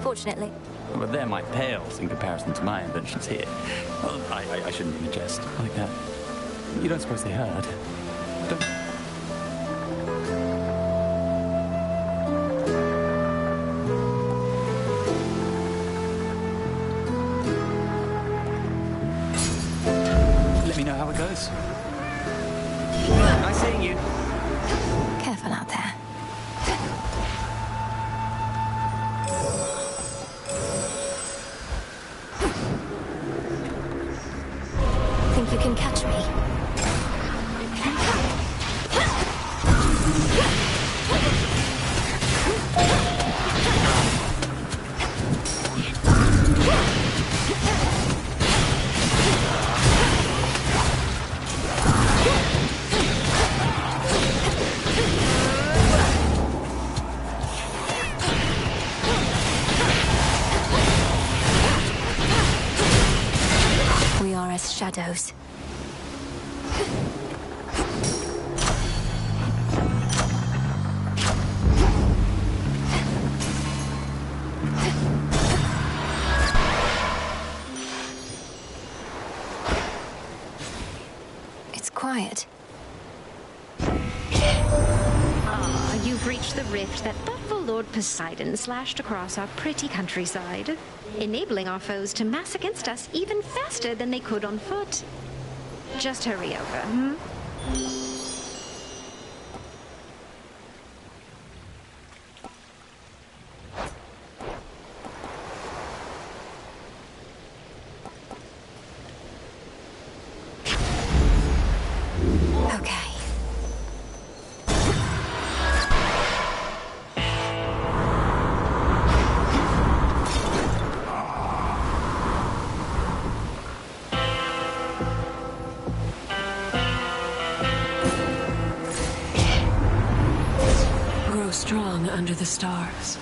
Fortunately. But they're my pales in comparison to my inventions here. Well, I shouldn't even jest like that. You don't suppose they heard? Don't... Let me know how it goes. Nice seeing you. Careful out there. Think you can catch me? We are as shadows. It's quiet. Ah, you've reached the rift that thoughtful Lord Poseidon slashed across our pretty countryside, enabling our foes to mass against us even faster than they could on foot. Just hurry over, hmm? Okay. Grow strong under the stars.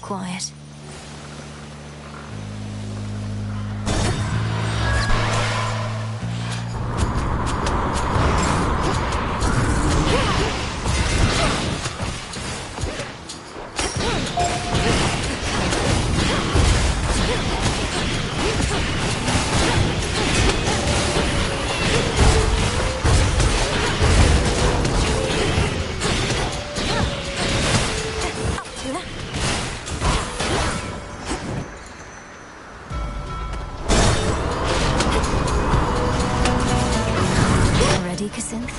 quiet. Ready, Cassynth?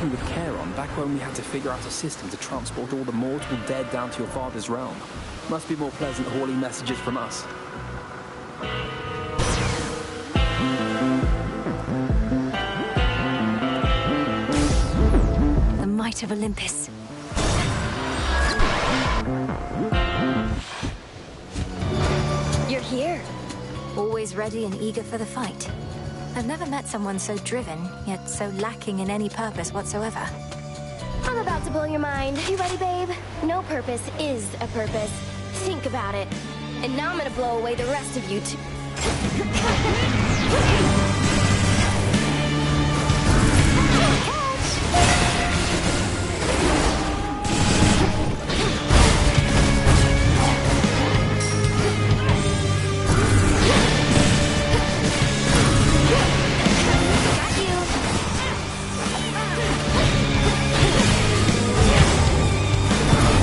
With Charon back when we had to figure out a system to transport all the mortal dead down to your father's realm. Must be more pleasant hauling messages from us. The might of Olympus. You're here. Always ready and eager for the fight. I've never met someone so driven, yet so lacking in any purpose whatsoever. I'm about to blow your mind. You ready, babe? No purpose is a purpose. Think about it. And now I'm gonna blow away the rest of you too.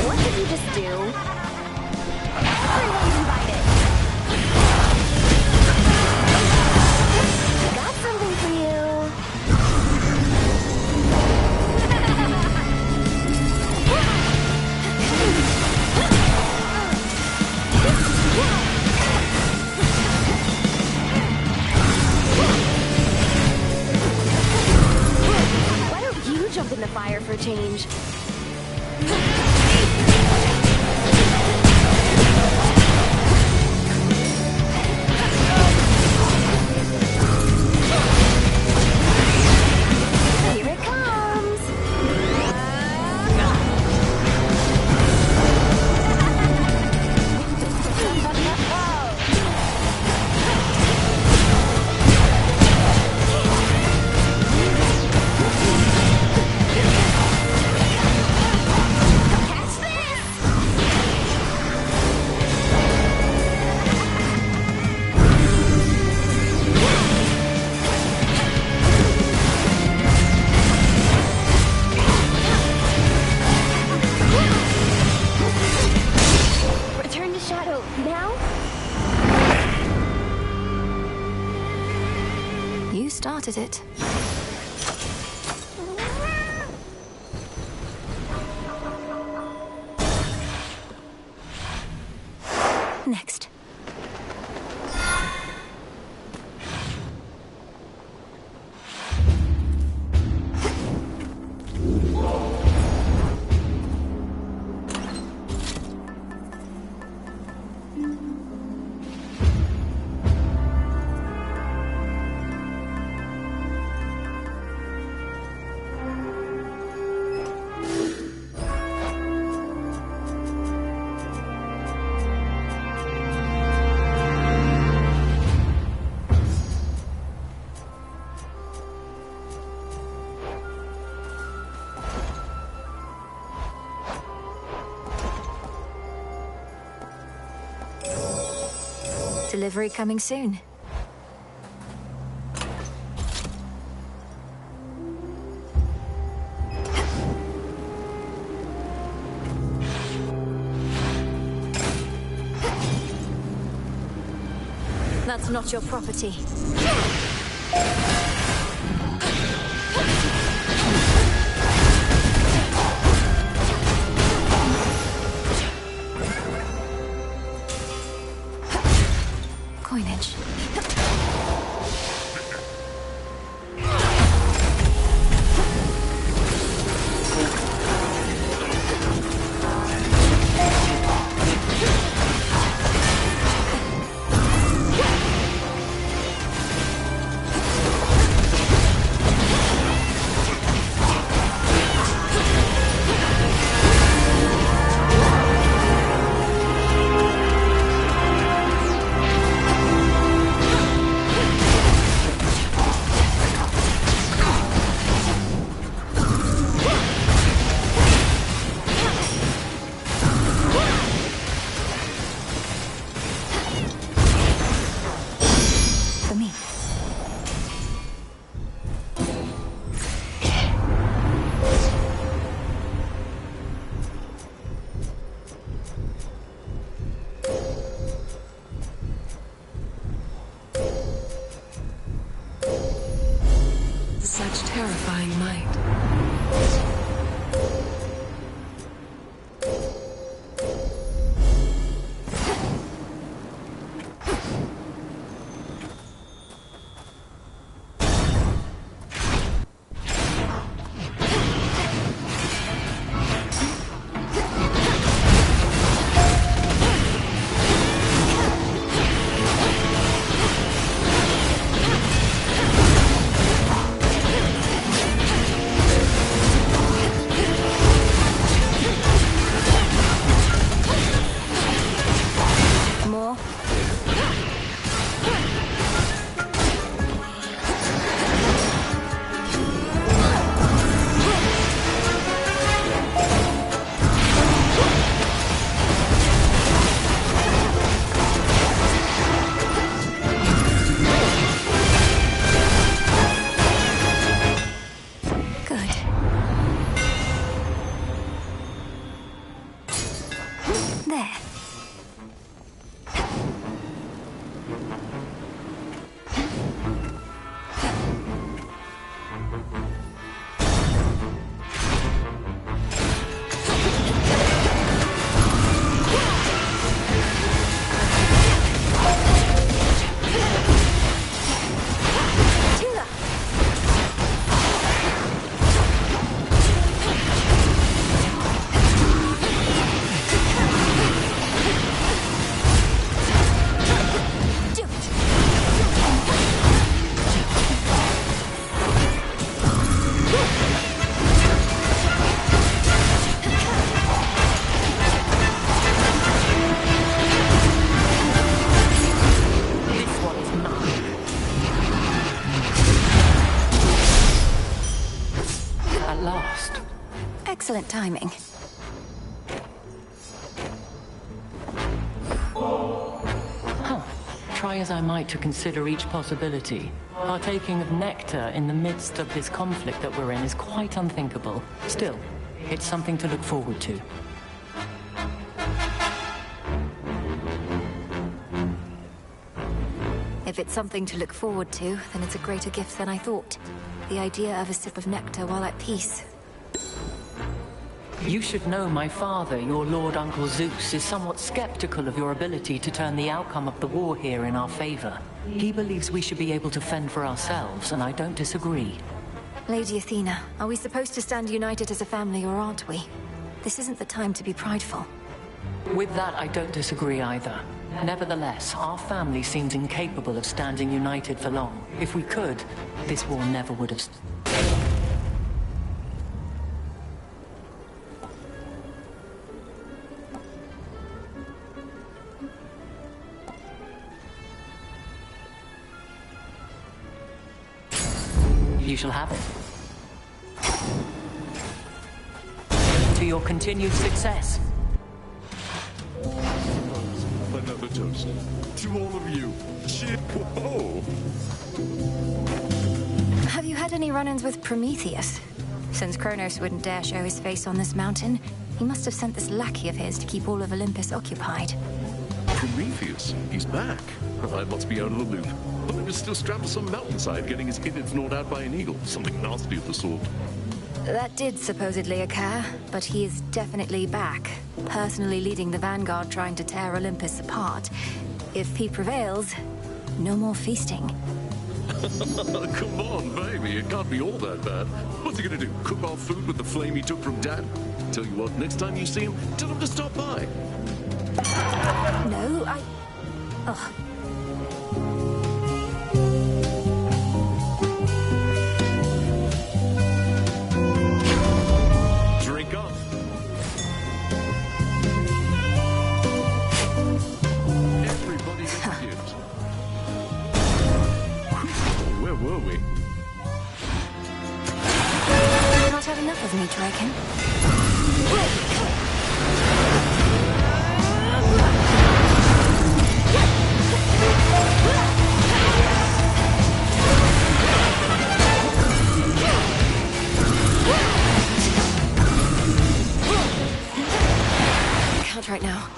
What did you just do? Everyone's invited. Got something for you. Why don't you jump in the fire for a change? Here it comes! Catch this! Return to shadow now? You started it. Next. Delivery coming soon. That's not your property. such terrifying might. Excellent timing. Try as I might to consider each possibility, partaking of nectar in the midst of this conflict that we're in is quite unthinkable. Still, it's something to look forward to. If it's something to look forward to, then it's a greater gift than I thought. The idea of a sip of nectar while at peace. You should know my father, your Lord Uncle Zeus, is somewhat skeptical of your ability to turn the outcome of the war here in our favor. He believes we should be able to fend for ourselves, and I don't disagree. Lady Athena, are we supposed to stand united as a family, or aren't we? This isn't the time to be prideful. With that, I don't disagree either. Nevertheless, our family seems incapable of standing united for long. If we could, this war never would have... You shall have it. To your continued success. Another toast. To all of you. Cheer. Whoa. Have you had any run-ins with Prometheus? Since Kronos wouldn't dare show his face on this mountain, he must have sent this lackey of his to keep all of Olympus occupied. Prometheus? He's back. I must be out of the loop. But he was still strapped to some mountainside, getting his innards gnawed out by an eagle. Something nasty of the sort. That did supposedly occur, but he is definitely back. Personally leading the vanguard trying to tear Olympus apart. If he prevails, no more feasting. Come on, baby. It can't be all that bad. What's he gonna do? Cook our food with the flame he took from Dad? Tell you what, next time you see him, tell him to stop by. No, Ugh. Drink up. Everybody gets a gift. Where were we? Not had enough of me, Draken. Can't right now.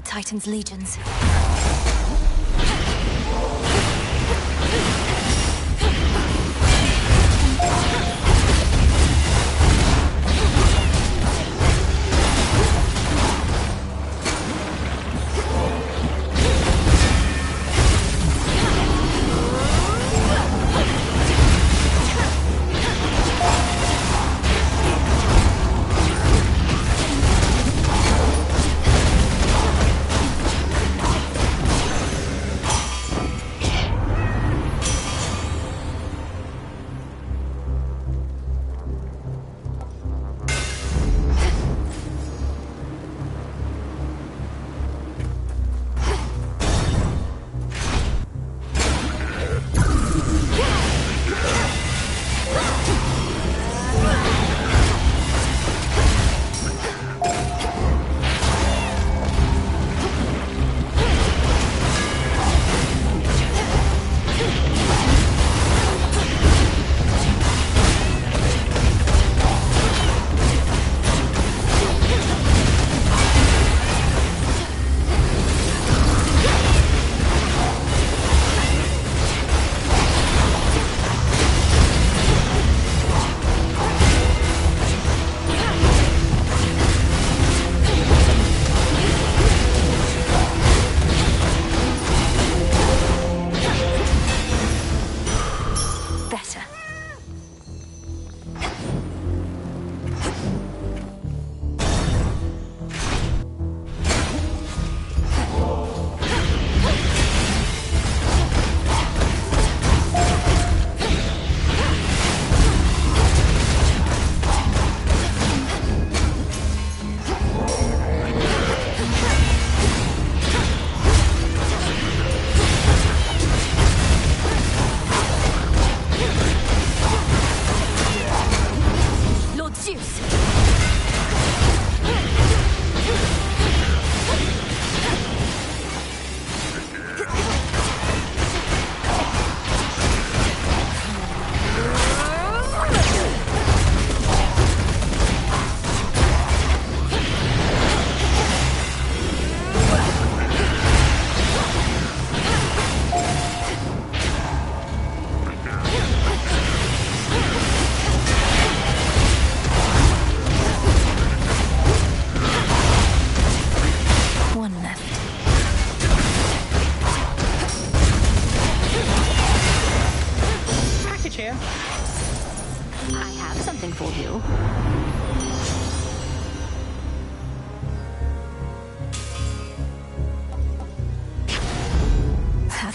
Titan's legions.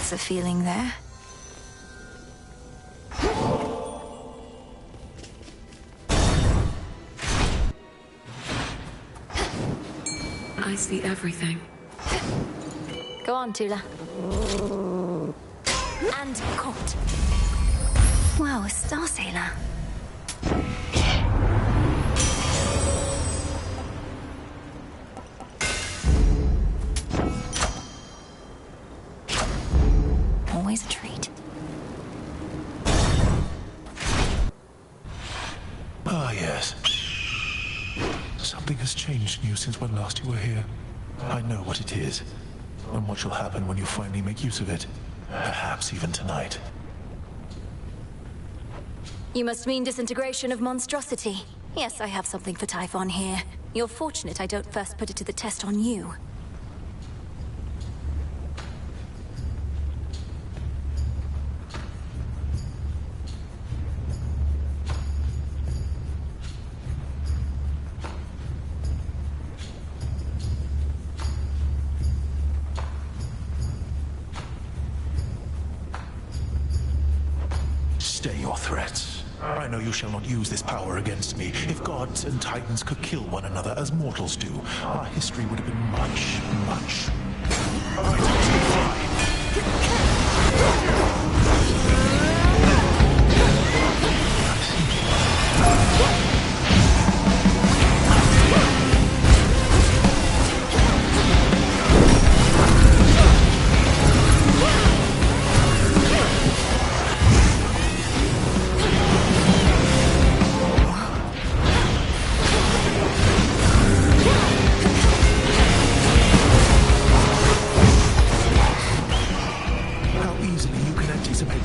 That's a feeling there. I see everything. Go on, Tula. And caught. Wow, a Star Sailor. Always a treat. Ah, yes. Something has changed in you since when last you were here. I know what it is, and what shall happen when you finally make use of it. Perhaps even tonight. You must mean disintegration of monstrosity. Yes, I have something for Typhon here. You're fortunate I don't first put it to the test on you. Stay your threats. I know you shall not use this power against me. If gods and titans could kill one another as mortals do, our history would have been much, much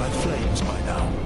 by flames by now.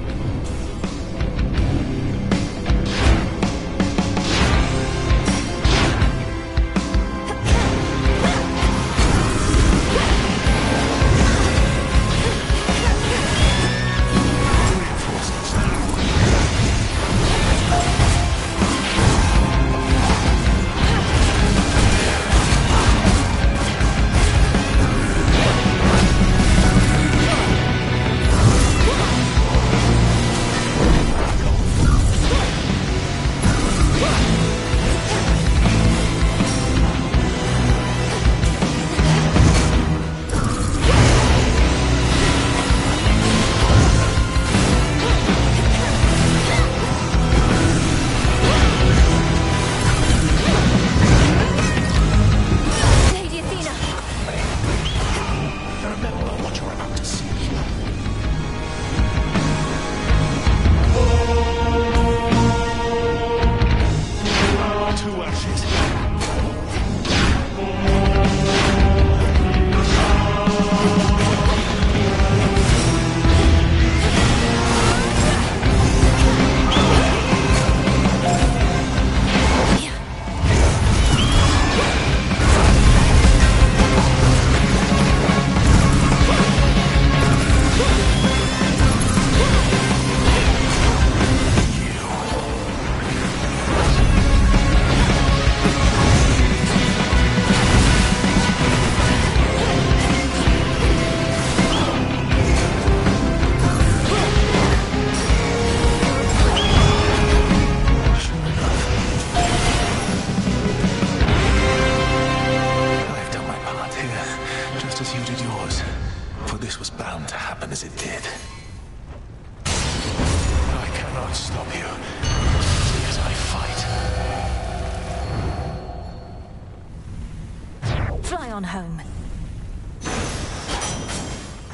Fly on home.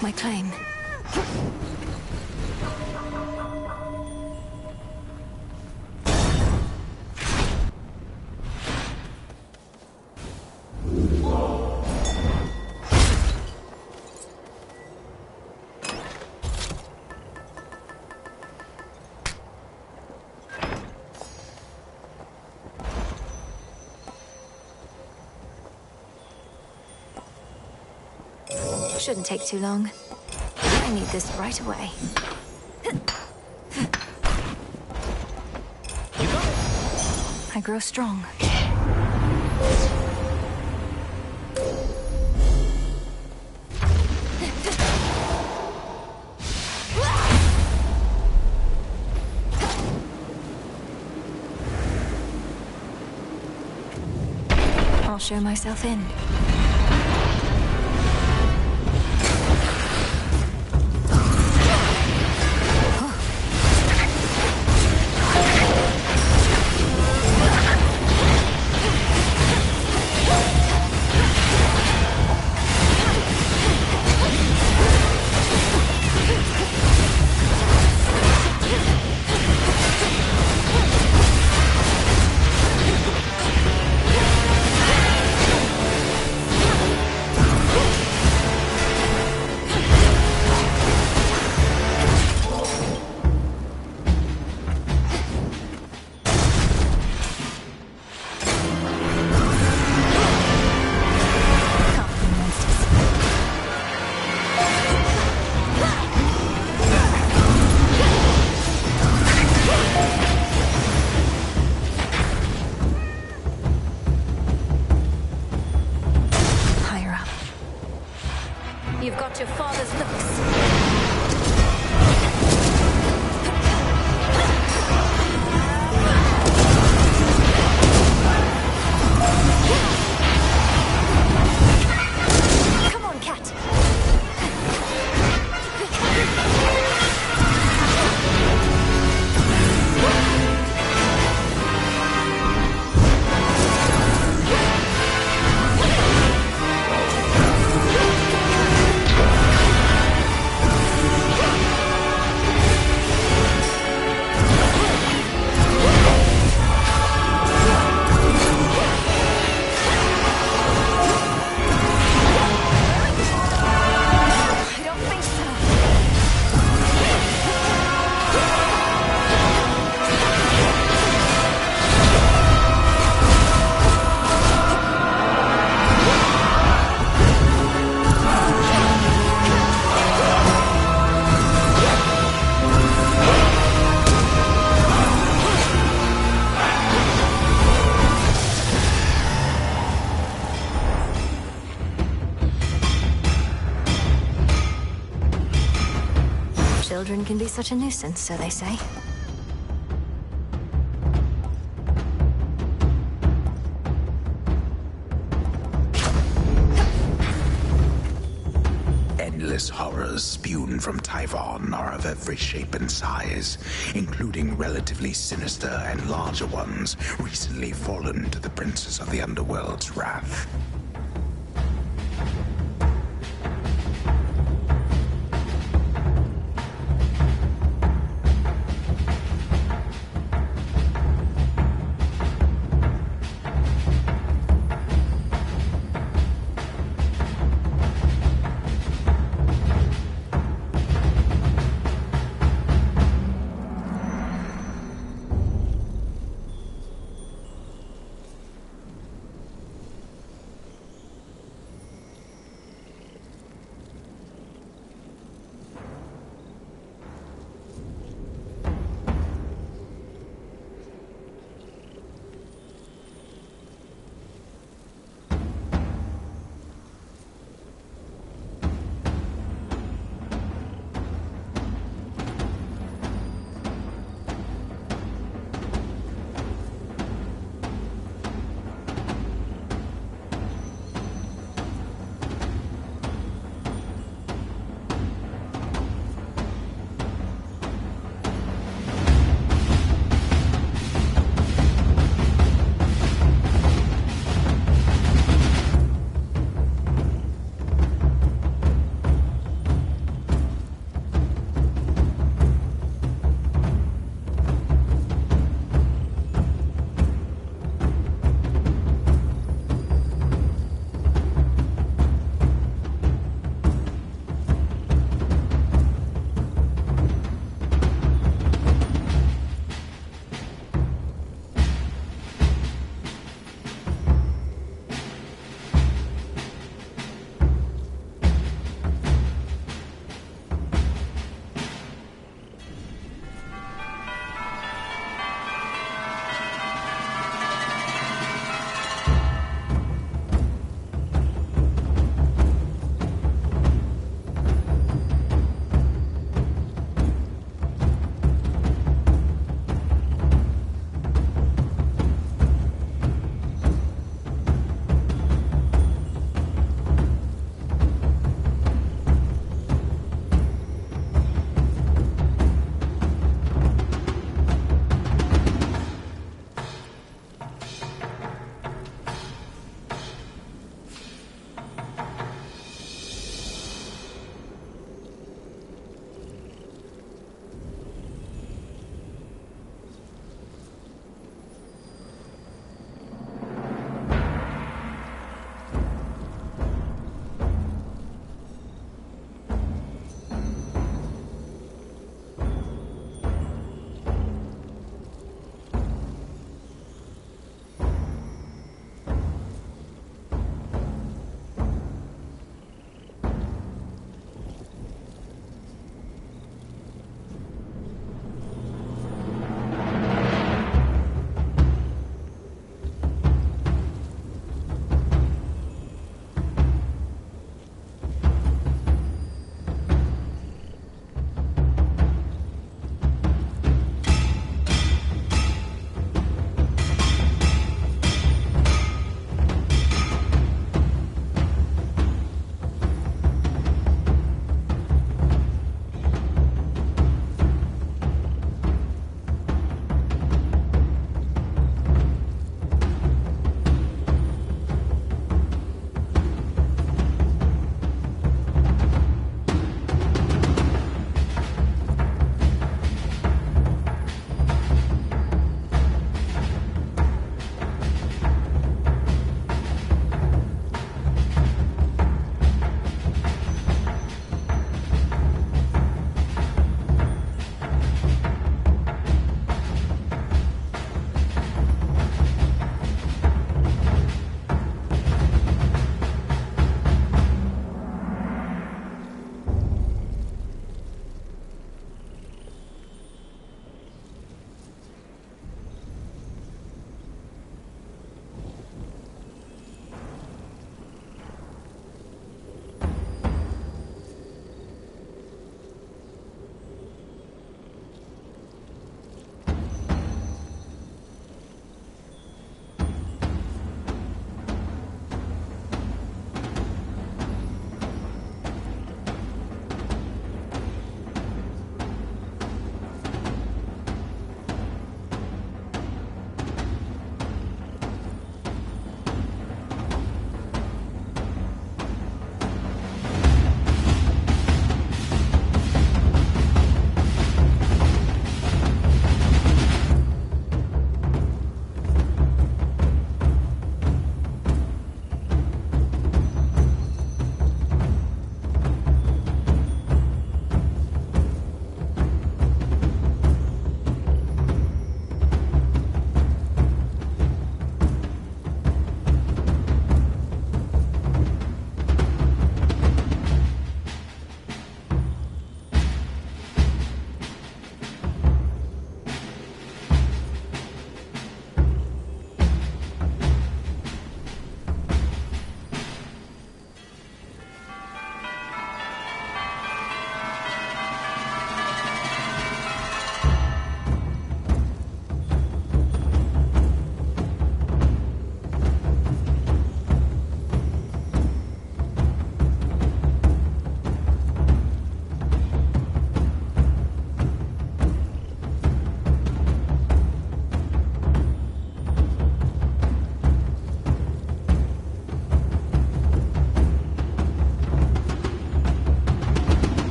My claim. Shouldn't take too long. I need this right away. I grow strong. I'll show myself in. You've got your father's looks. such a nuisance, so they say. Endless horrors spewed from Typhon are of every shape and size, including relatively sinister and larger ones recently fallen to the princes of the underworld's wrath.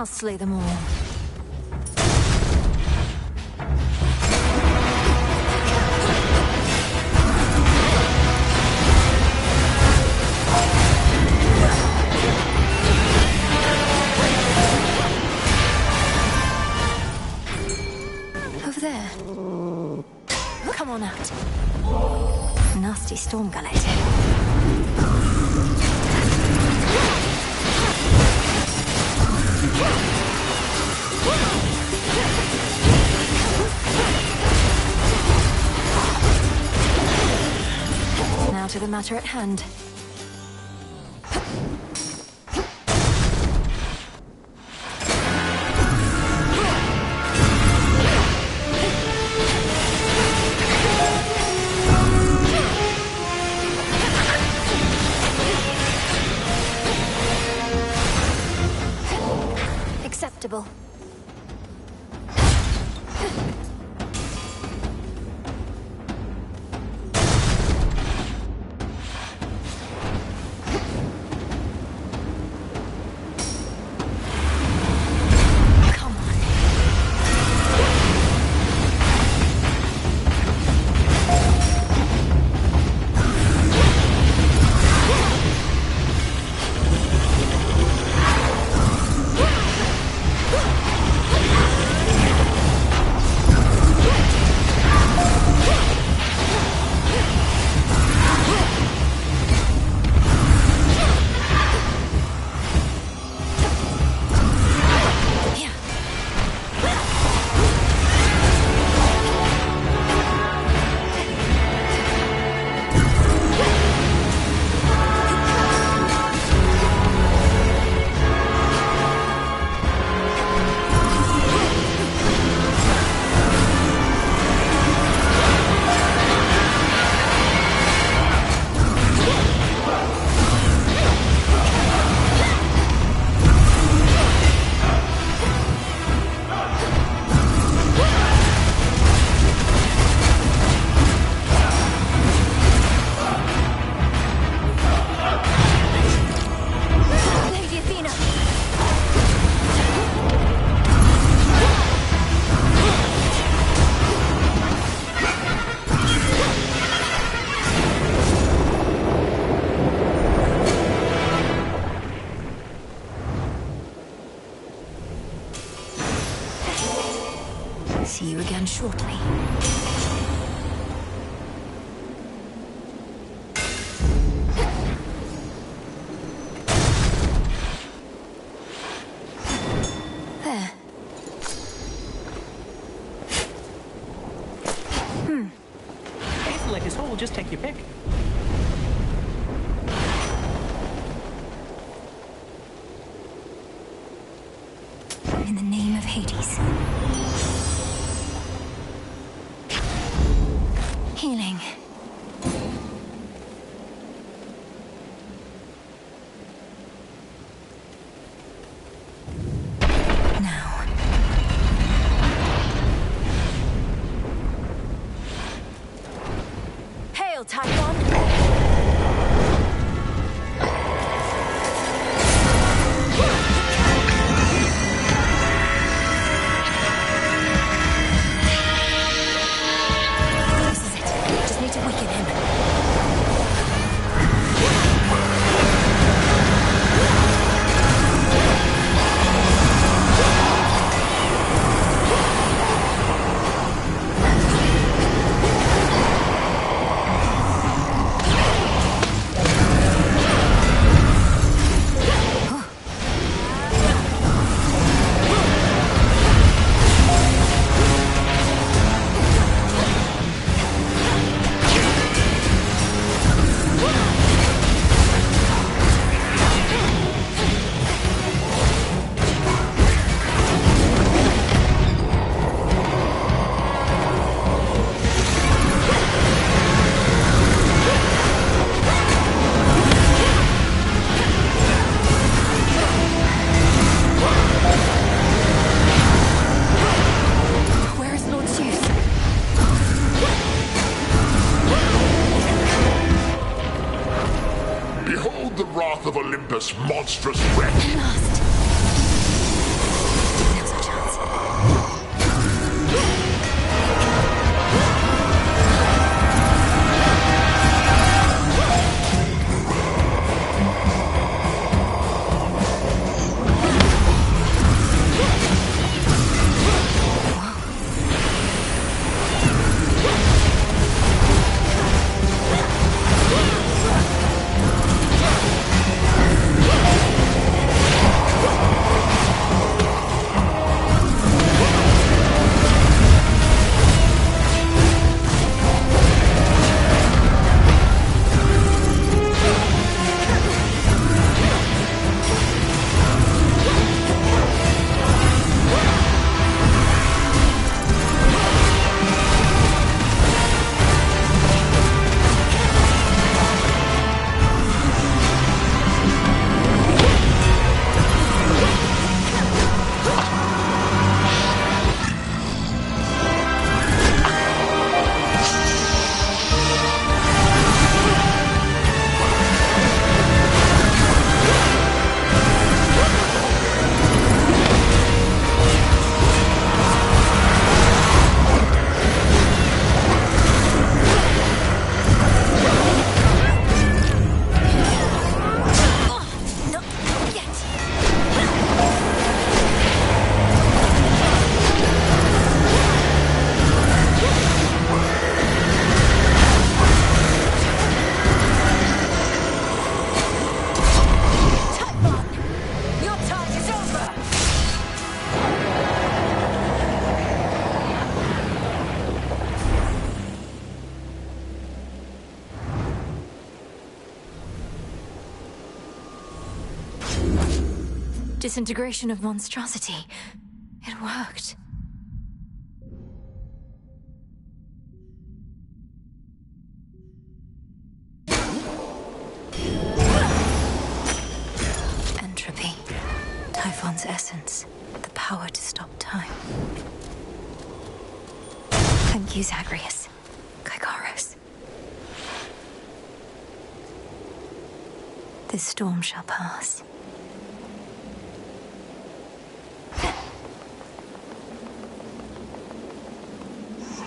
I'll slay them all. Over there. Come on out. Nasty storm gullet. Now to the matter at hand. Acceptable. See you again shortly. There. Careful like this hole, just take your pick. In the name of Hades. Healing. Now. Hail, Typhon! Of Olympus, monstrous wretch! Disintegration of monstrosity. It worked. Entropy. Typhon's essence. The power to stop time. Thank you, Zagreus. Gygaros. This storm shall pass.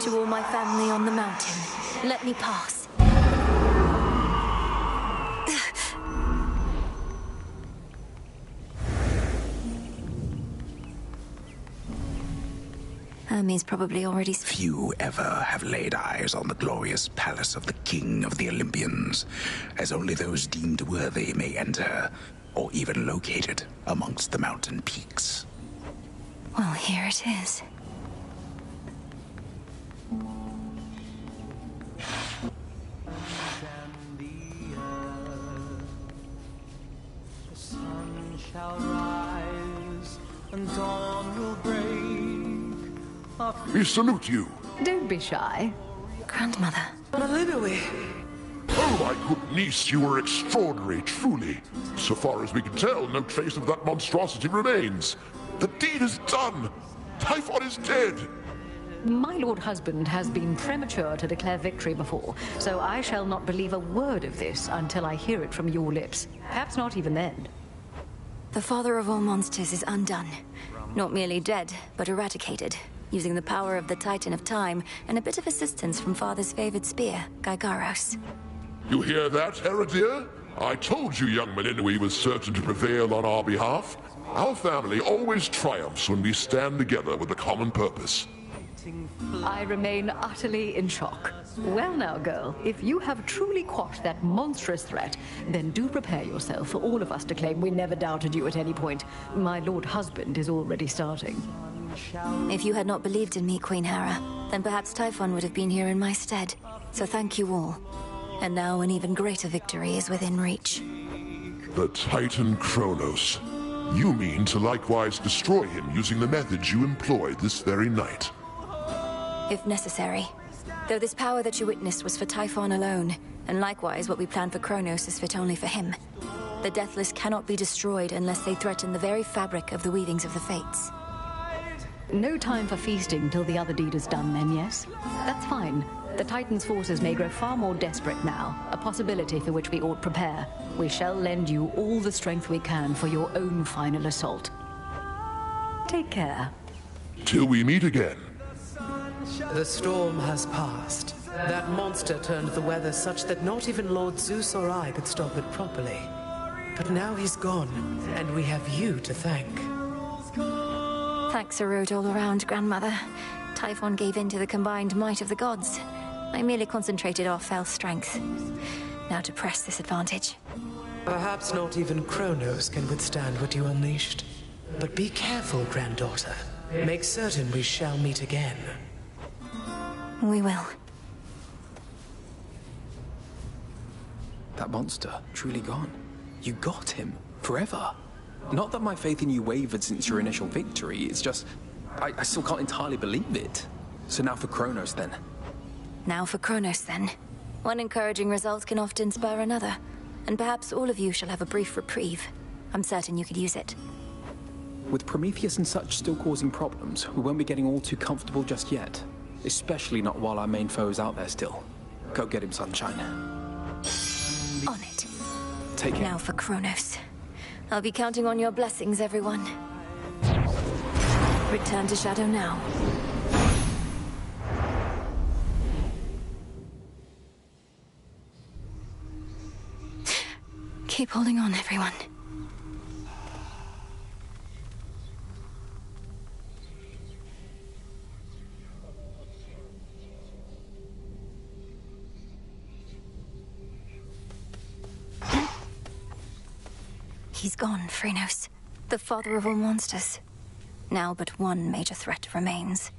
To all my family on the mountain, let me pass. Hermes probably already... Few ever have laid eyes on the glorious palace of the King of the Olympians, as only those deemed worthy may enter, or even locate it amongst the mountain peaks. Well, here it is. The sun shall rise and dawn will break. We salute you. Don't be shy. Grandmother. Malinoe. Oh, my good niece, you were extraordinary, truly. So far as we can tell, no trace of that monstrosity remains. The deed is done. Typhon is dead. My lord husband has been premature to declare victory before, so I shall not believe a word of this until I hear it from your lips. Perhaps not even then. The father of all monsters is undone. Not merely dead, but eradicated, using the power of the Titan of Time and a bit of assistance from father's favored spear, Gygaros. You hear that, Heredia? I told you young Malinoe was certain to prevail on our behalf. Our family always triumphs when we stand together with a common purpose. I remain utterly in shock. Well now, girl, if you have truly quashed that monstrous threat, then do prepare yourself for all of us to claim we never doubted you at any point. My lord husband is already starting. If you had not believed in me, Queen Hera, then perhaps Typhon would have been here in my stead. So thank you all. And now an even greater victory is within reach. The Titan Kronos. You mean to likewise destroy him using the methods you employed this very night? If necessary. Though this power that you witnessed was for Typhon alone, and likewise what we planned for Kronos is fit only for him. The Deathless cannot be destroyed unless they threaten the very fabric of the weavings of the Fates. No time for feasting till the other deed is done, then, yes? That's fine. The Titan's forces may grow far more desperate now, a possibility for which we ought prepare. We shall lend you all the strength we can for your own final assault. Take care. Till we meet again. The storm has passed. That monster turned the weather such that not even Lord Zeus or I could stop it properly. But now he's gone, and we have you to thank. Thanks are owed all around, Grandmother. Typhon gave in to the combined might of the gods. I merely concentrated our fell strength. Now to press this advantage. Perhaps not even Kronos can withstand what you unleashed. But be careful, granddaughter. Make certain we shall meet again. We will. That monster, truly gone. You got him. Forever. Not that my faith in you wavered since your initial victory, it's just... I still can't entirely believe it. So now for Kronos, then. Now for Kronos, then. One encouraging result can often spur another. And perhaps all of you shall have a brief reprieve. I'm certain you could use it. With Prometheus and such still causing problems, we won't be getting all too comfortable just yet. Especially not while our main foe's out there still. Go get him, Sunshine. On it. Take care. Now for Kronos. I'll be counting on your blessings, everyone. Return to Shadow now. Keep holding on, everyone. He's gone, Phrenos. The father of all monsters. Now but one major threat remains.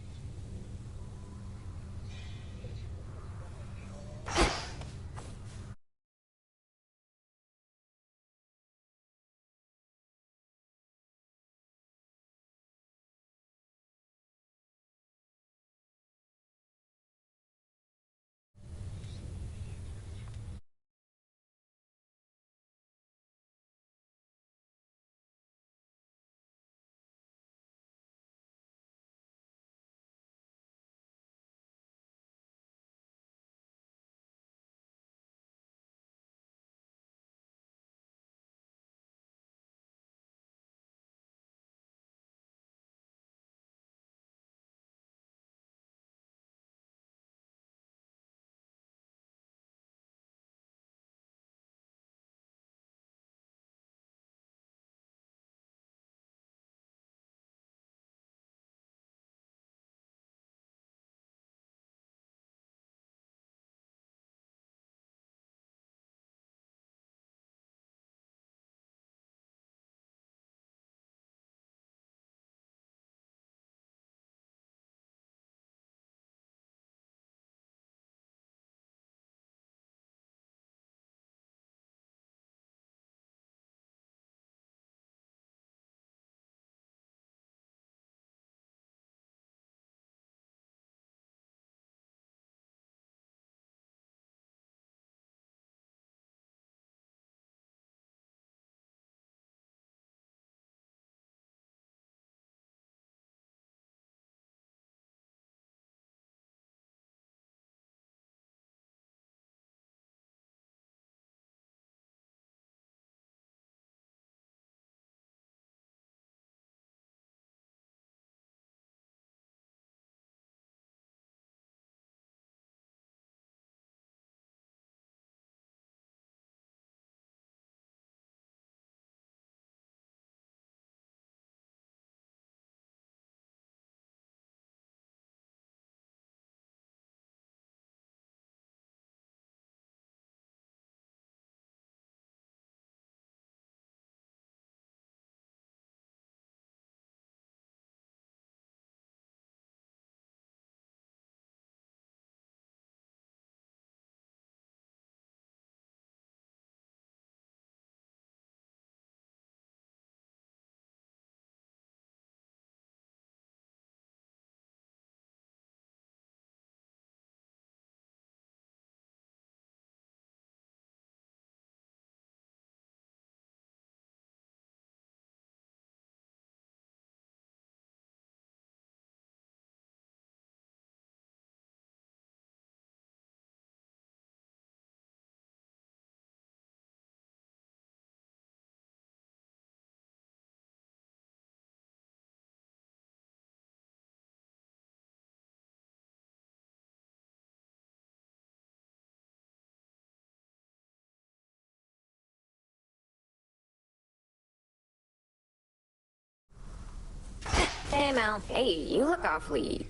Hey, Mel. Hey, you look awfully...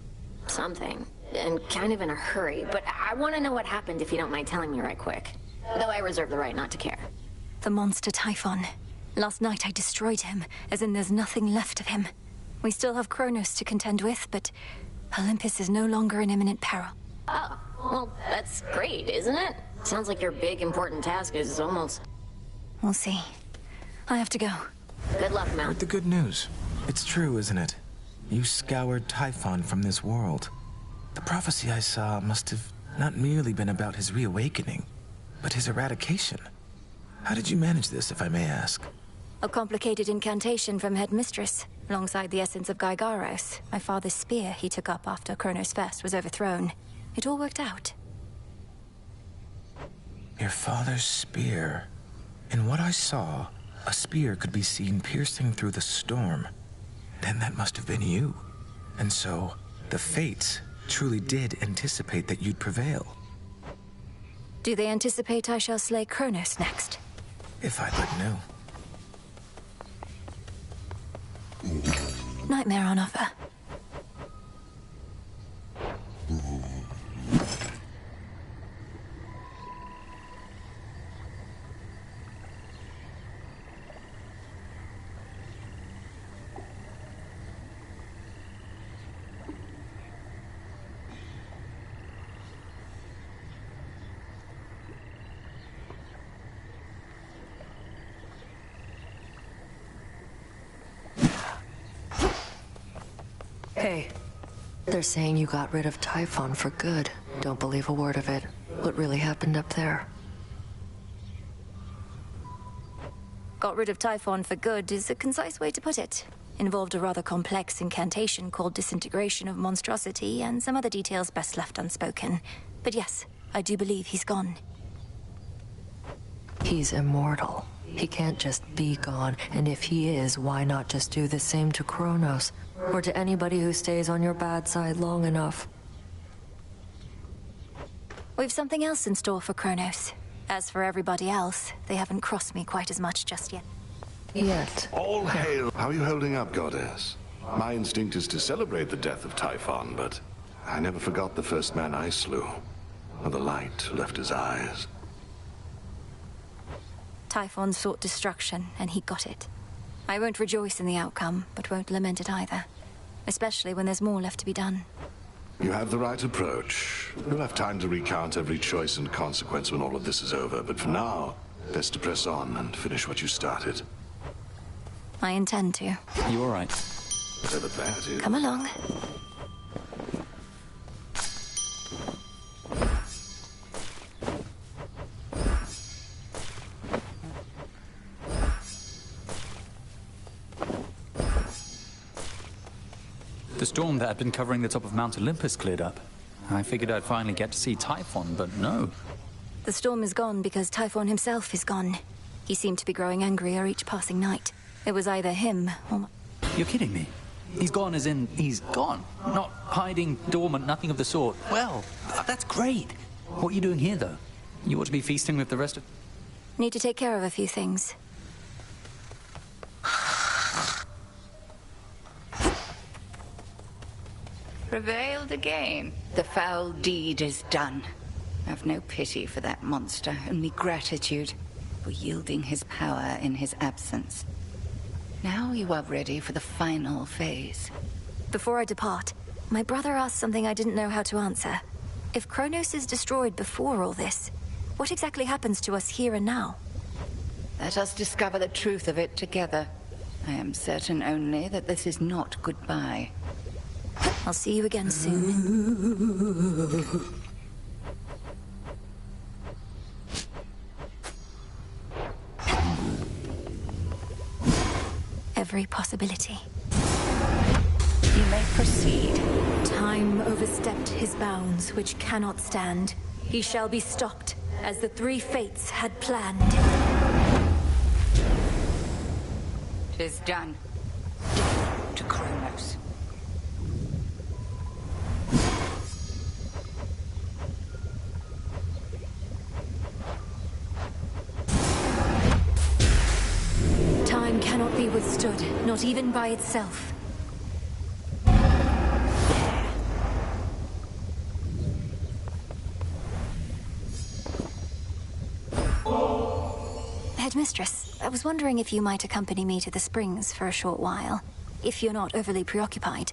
something. And kind of in a hurry, but I want to know what happened if you don't mind telling me right quick. Though I reserve the right not to care. The monster Typhon. Last night I destroyed him, as in there's nothing left of him. We still have Kronos to contend with, but Olympus is no longer in imminent peril. Oh, well, that's great, isn't it? Sounds like your big, important task is almost... We'll see. I have to go. Good luck, Mel. Heard the good news. It's true, isn't it? You scoured Typhon from this world. The prophecy I saw must have not merely been about his reawakening, but his eradication. How did you manage this, if I may ask? A complicated incantation from Headmistress, alongside the essence of Gygaros, my father's spear he took up after Kronos Fest was overthrown. It all worked out. Your father's spear. In what I saw, a spear could be seen piercing through the storm. Then that must have been you. And so, the Fates truly did anticipate that you'd prevail. Do they anticipate I shall slay Kronos next? If I but knew. Nightmare on offer. Hey. They're saying you got rid of Typhon for good. Don't believe a word of it. What really happened up there? Got rid of Typhon for good is a concise way to put it. Involved a rather complex incantation called Disintegration of Monstrosity and some other details best left unspoken. But yes, I do believe he's gone. He's immortal. He can't just be gone, and if he is, why not just do the same to Kronos? Or to anybody who stays on your bad side long enough? We've something else in store for Kronos. As for everybody else, they haven't crossed me quite as much just yet. Yet. All hail. How are you holding up, Goddess? My instinct is to celebrate the death of Typhon, but I never forgot the first man I slew. Or the light left his eyes. Typhon sought destruction, and he got it. I won't rejoice in the outcome, but won't lament it either. Especially when there's more left to be done. You have the right approach. You'll have time to recount every choice and consequence when all of this is over, but for now, best to press on and finish what you started. I intend to. You all right? Whatever that is. Come along. The storm that had been covering the top of Mount Olympus cleared up. I figured I'd finally get to see Typhon, but no. The storm is gone because Typhon himself is gone. He seemed to be growing angrier each passing night. It was either him or... You're kidding me. He's gone as in he's gone. Not hiding, dormant, nothing of the sort. Well, that's great. What are you doing here, though? You ought to be feasting with the rest of... Need to take care of a few things. Prevailed again. The foul deed is done. I've no pity for that monster, only gratitude for yielding his power in his absence. Now you are ready for the final phase. Before I depart, my brother asked something I didn't know how to answer. If Kronos is destroyed before all this, what exactly happens to us here and now? Let us discover the truth of it together. I am certain only that this is not goodbye. I'll see you again soon. Every possibility. You may proceed. Time overstepped his bounds, which cannot stand. He shall be stopped, as the three fates had planned. 'Tis done. Death to Kronos. Time cannot be withstood, not even by itself. Headmistress, I was wondering if you might accompany me to the springs for a short while, if you're not overly preoccupied.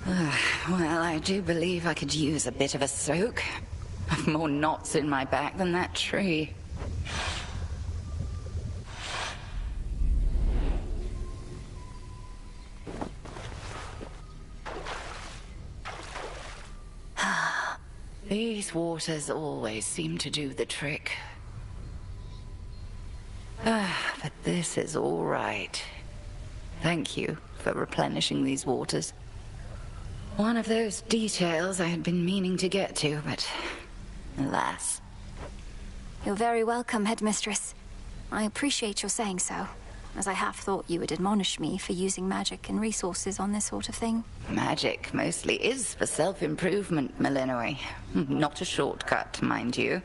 Well, I do believe I could use a bit of a soak. I've more knots in my back than that tree. These waters always seem to do the trick. But this is all right. Thank you for replenishing these waters. One of those details I had been meaning to get to, but alas. You're very welcome, Headmistress. I appreciate your saying so, as I half thought you would admonish me for using magic and resources on this sort of thing. Magic mostly is for self-improvement, Malinoi. Not a shortcut, mind you.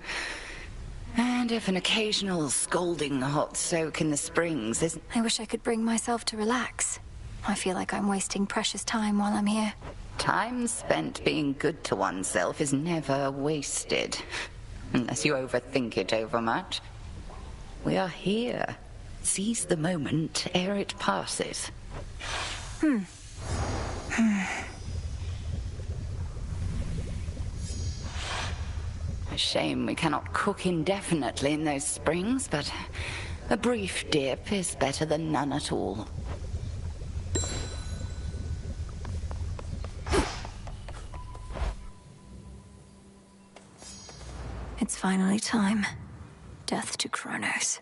And if an occasional scalding hot soak in the springs isn't... I wish I could bring myself to relax. I feel like I'm wasting precious time while I'm here. Time spent being good to oneself is never wasted. Unless you overthink it overmuch. We are here. Seize the moment ere it passes. A shame we cannot cook indefinitely in those springs, but a brief dip is better than none at all. It's finally time. Death to Kronos.